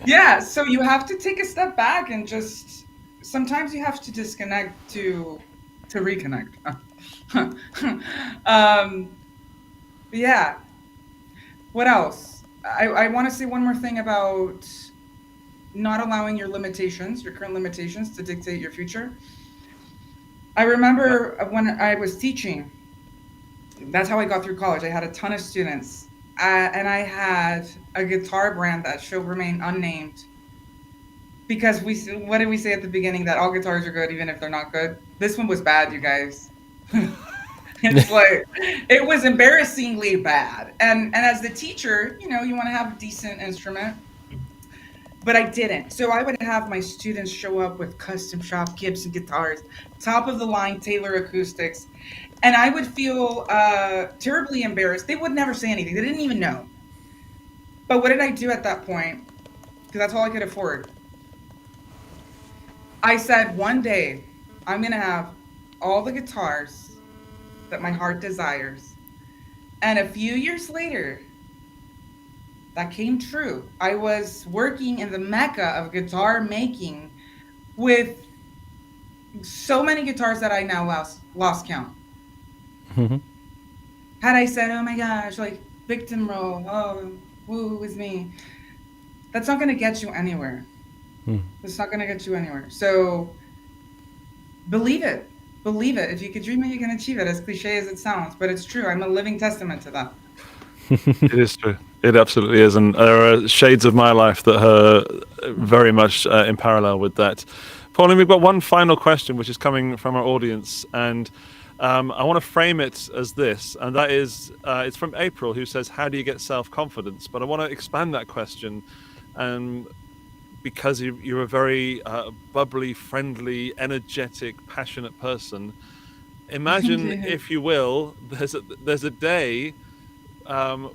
Yeah, so you have to take a step back and just, sometimes you have to disconnect to reconnect. Yeah. What else? I want to say one more thing about not allowing your current limitations to dictate your future. I remember when I was teaching, that's how I got through college. I had a ton of students, and I had a guitar brand that shall remain unnamed. Because what did we say at the beginning? That all guitars are good, even if they're not good. This one was bad, you guys. It's like, it was embarrassingly bad. And as the teacher, you want to have a decent instrument, but I didn't. So I would have my students show up with custom shop Gibson guitars, top of the line Taylor acoustics, and I would feel terribly embarrassed. They would never say anything. They didn't even know. But what did I do at that point? Because that's all I could afford. I said, one day I'm going to have all the guitars that my heart desires. And a few years later, that came true. I was working in the mecca of guitar making with so many guitars that I now lost count. Mm-hmm. Had I said, oh my gosh, like victim role, oh, woo is me, that's not going to get you anywhere. It's not going to get you anywhere. So believe it. Believe it. If you could dream it, you can achieve it, as cliche as it sounds. But it's true. I'm a living testament to that. It is true. It absolutely is. And there are shades of my life that are very much in parallel with that. Pauline, we've got one final question, which is coming from our audience. And I want to frame it as this. And that is, it's from April, who says, how do you get self-confidence? But I want to expand that question. Because you're a very bubbly, friendly, energetic, passionate person. Imagine, if you will, there's a day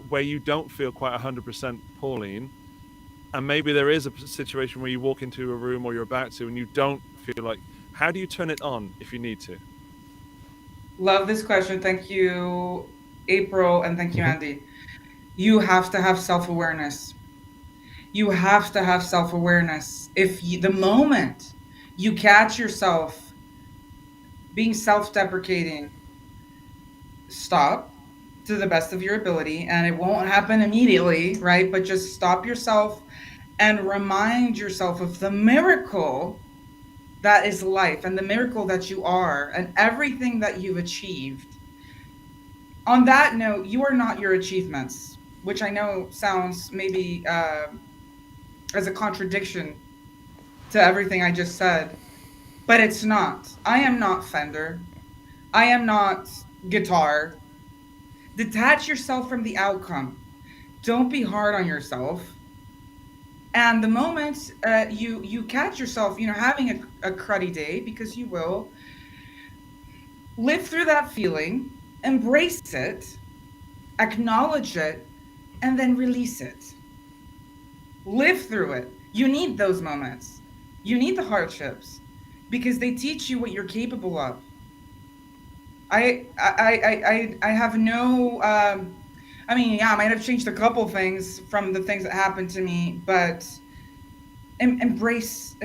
where you don't feel quite 100% Pauline, and maybe there is a situation where you walk into a room or you're about to, and you don't feel like. How do you turn it on if you need to? Love this question. Thank you, April, and thank you, Andy. You have to have self-awareness. You have to have self-awareness. The moment you catch yourself being self-deprecating, stop to the best of your ability, and it won't happen immediately, right? But just stop yourself and remind yourself of the miracle that is life and the miracle that you are and everything that you've achieved. On that note, you are not your achievements, which I know sounds maybe as a contradiction to everything I just said, but it's not. I am not Fender. I am not guitar. Detach yourself from the outcome. Don't be hard on yourself. And the moment you catch yourself, having a cruddy day, because you will, live through that feeling, embrace it, acknowledge it, and then release it. Live through it. You need those moments. You need the hardships because they teach you what you're capable of. I have no, I might have changed a couple things from the things that happened to me, but embrace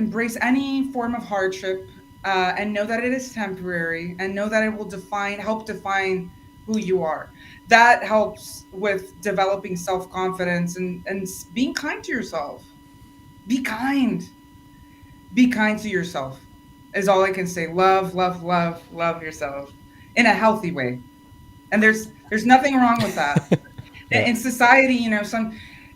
any form of hardship and know that it is temporary and know that it will help define who you are. That helps with developing self-confidence and being kind to yourself. Be kind. Be kind to yourself is all I can say. Love yourself in a healthy way. And there's nothing wrong with that. In society,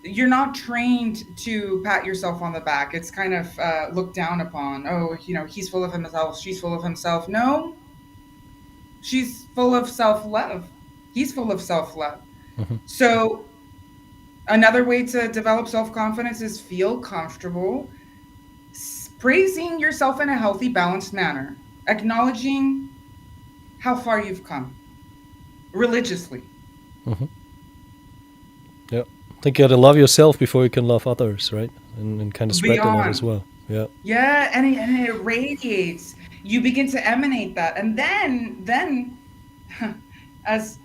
you're not trained to pat yourself on the back. It's kind of looked down upon. Oh, he's full of himself. She's full of himself. No, she's full of self-love. He's full of self-love. So another way to develop self-confidence is feel comfortable praising yourself in a healthy, balanced manner, acknowledging how far you've come religiously. Yeah, I think you got to love yourself before you can love others, right? And kind of spread that as well. Yeah, and it radiates. You begin to emanate that, and then as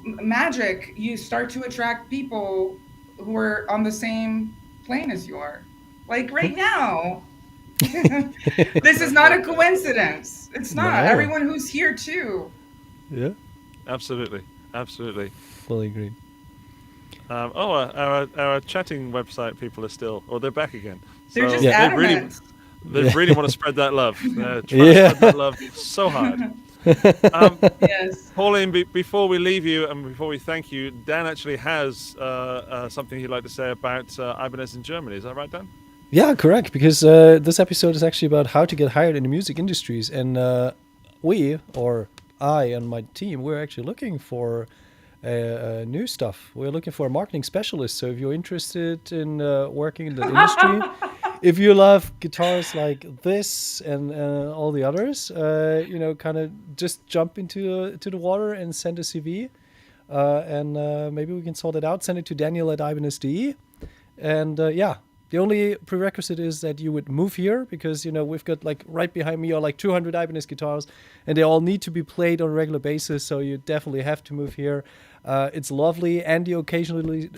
magic, you start to attract people who are on the same plane as you are. Like right now, this is not a coincidence. It's not. No. Everyone who's here too. Yeah, Absolutely. fully agreed. Our chatting website people are still, they're back again. They're So just Yeah. adamant. they really want to spread that love. They're trying to spread that love so hard. Yes. Pauline, before we leave you and before we thank you, Dan actually has something he'd like to say about Ibanez in Germany. Is that right, Dan? Yeah, correct. Because this episode is actually about how to get hired in the music industries, and I and my team, we're actually looking for new stuff. We're looking for a marketing specialist. So if you're interested in working in the industry, if you love guitars like this and all the others, kind of just jump into the water and send a CV. And maybe we can sort it out. Send it to Daniel@Ibanez.de. And the only prerequisite is that you would move here, because we've got like right behind me are like 200 Ibanez guitars, and they all need to be played on a regular basis. So you definitely have to move here. It's lovely. Andy occasionally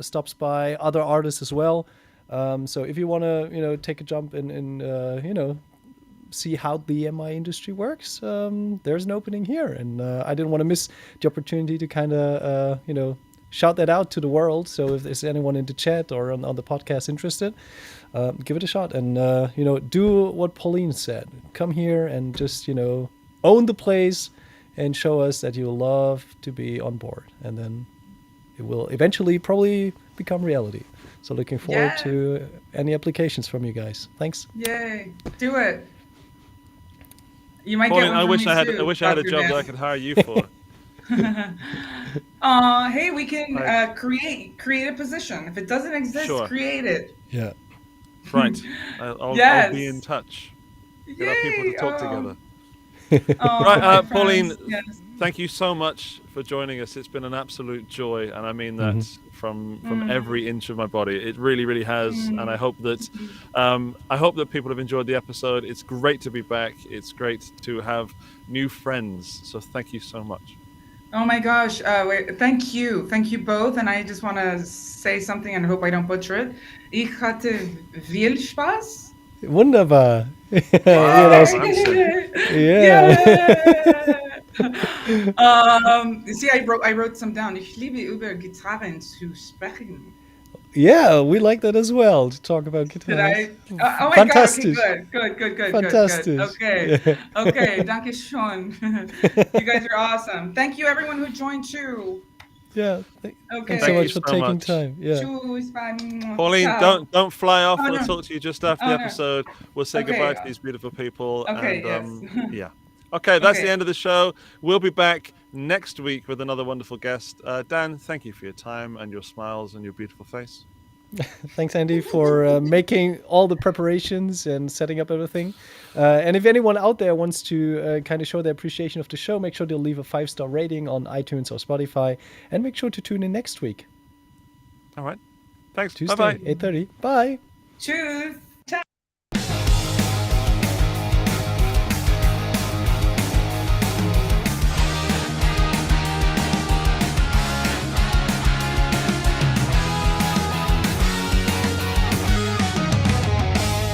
stops by, other artists as well. So if you want to take a jump and see how the MI industry works, there's an opening here, and I didn't want to miss the opportunity to kind of shout that out to the world. So if there's anyone in the chat or on the podcast interested, give it a shot, and do what Pauline said. Come here and just own the place and show us that you love to be on board, and then it will eventually probably become reality. So looking forward to any applications from you guys. Thanks. Yay, do it. You might Pauline, get one I from wish me I had. too, I wish I had a Dr. job Dan. that I could hire you for. Hey, we can create a position. If it doesn't exist, Sure. create it. Yeah. Right. I'll Yes. be in touch. Get our Yay! people to talk together. Oh, Right, my Pauline, friends, yes. Thank you so much for joining us. It's been an absolute joy, and I mean that from every inch of my body. It really, really has, and I hope that people have enjoyed the episode. It's great to be back. It's great to have new friends. So thank you so much. Oh my gosh! Thank you both. And I just want to say something, and I hope I don't butcher it. Ich hatte viel Spaß. Wunderbar. See, I wrote some down. Ich liebe über Gitarren zu sprechen. Yeah, we like that as well, to talk about guitars. Did I? Oh my Fantastic. God! Okay, good. Fantastic. Okay, Yeah. okay. Danke schön. You guys are awesome. Thank you, everyone who joined too. Yeah. Okay. Thanks so Thank much you for so taking much. time. Yeah. Tschüss, bye. Pauline, Ciao. don't fly off. Oh, We'll no. talk to you just after Oh, the no. episode. We'll say Okay. goodbye to these beautiful people. Okay, and, yes. yeah. Okay, that's Okay. the end of the show. We'll be back next week with another wonderful guest. Dan, thank you for your time and your smiles and your beautiful face. Thanks, Andy, for making all the preparations and setting up everything. And if anyone out there wants to kind of show their appreciation of the show, make sure to leave a 5-star rating on iTunes or Spotify, and make sure to tune in next week. All right. Thanks. Tuesday, Bye-bye. 8:30. Bye. Tschüss. Ciao.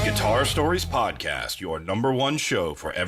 Guitar Stories Podcast, your #1 show for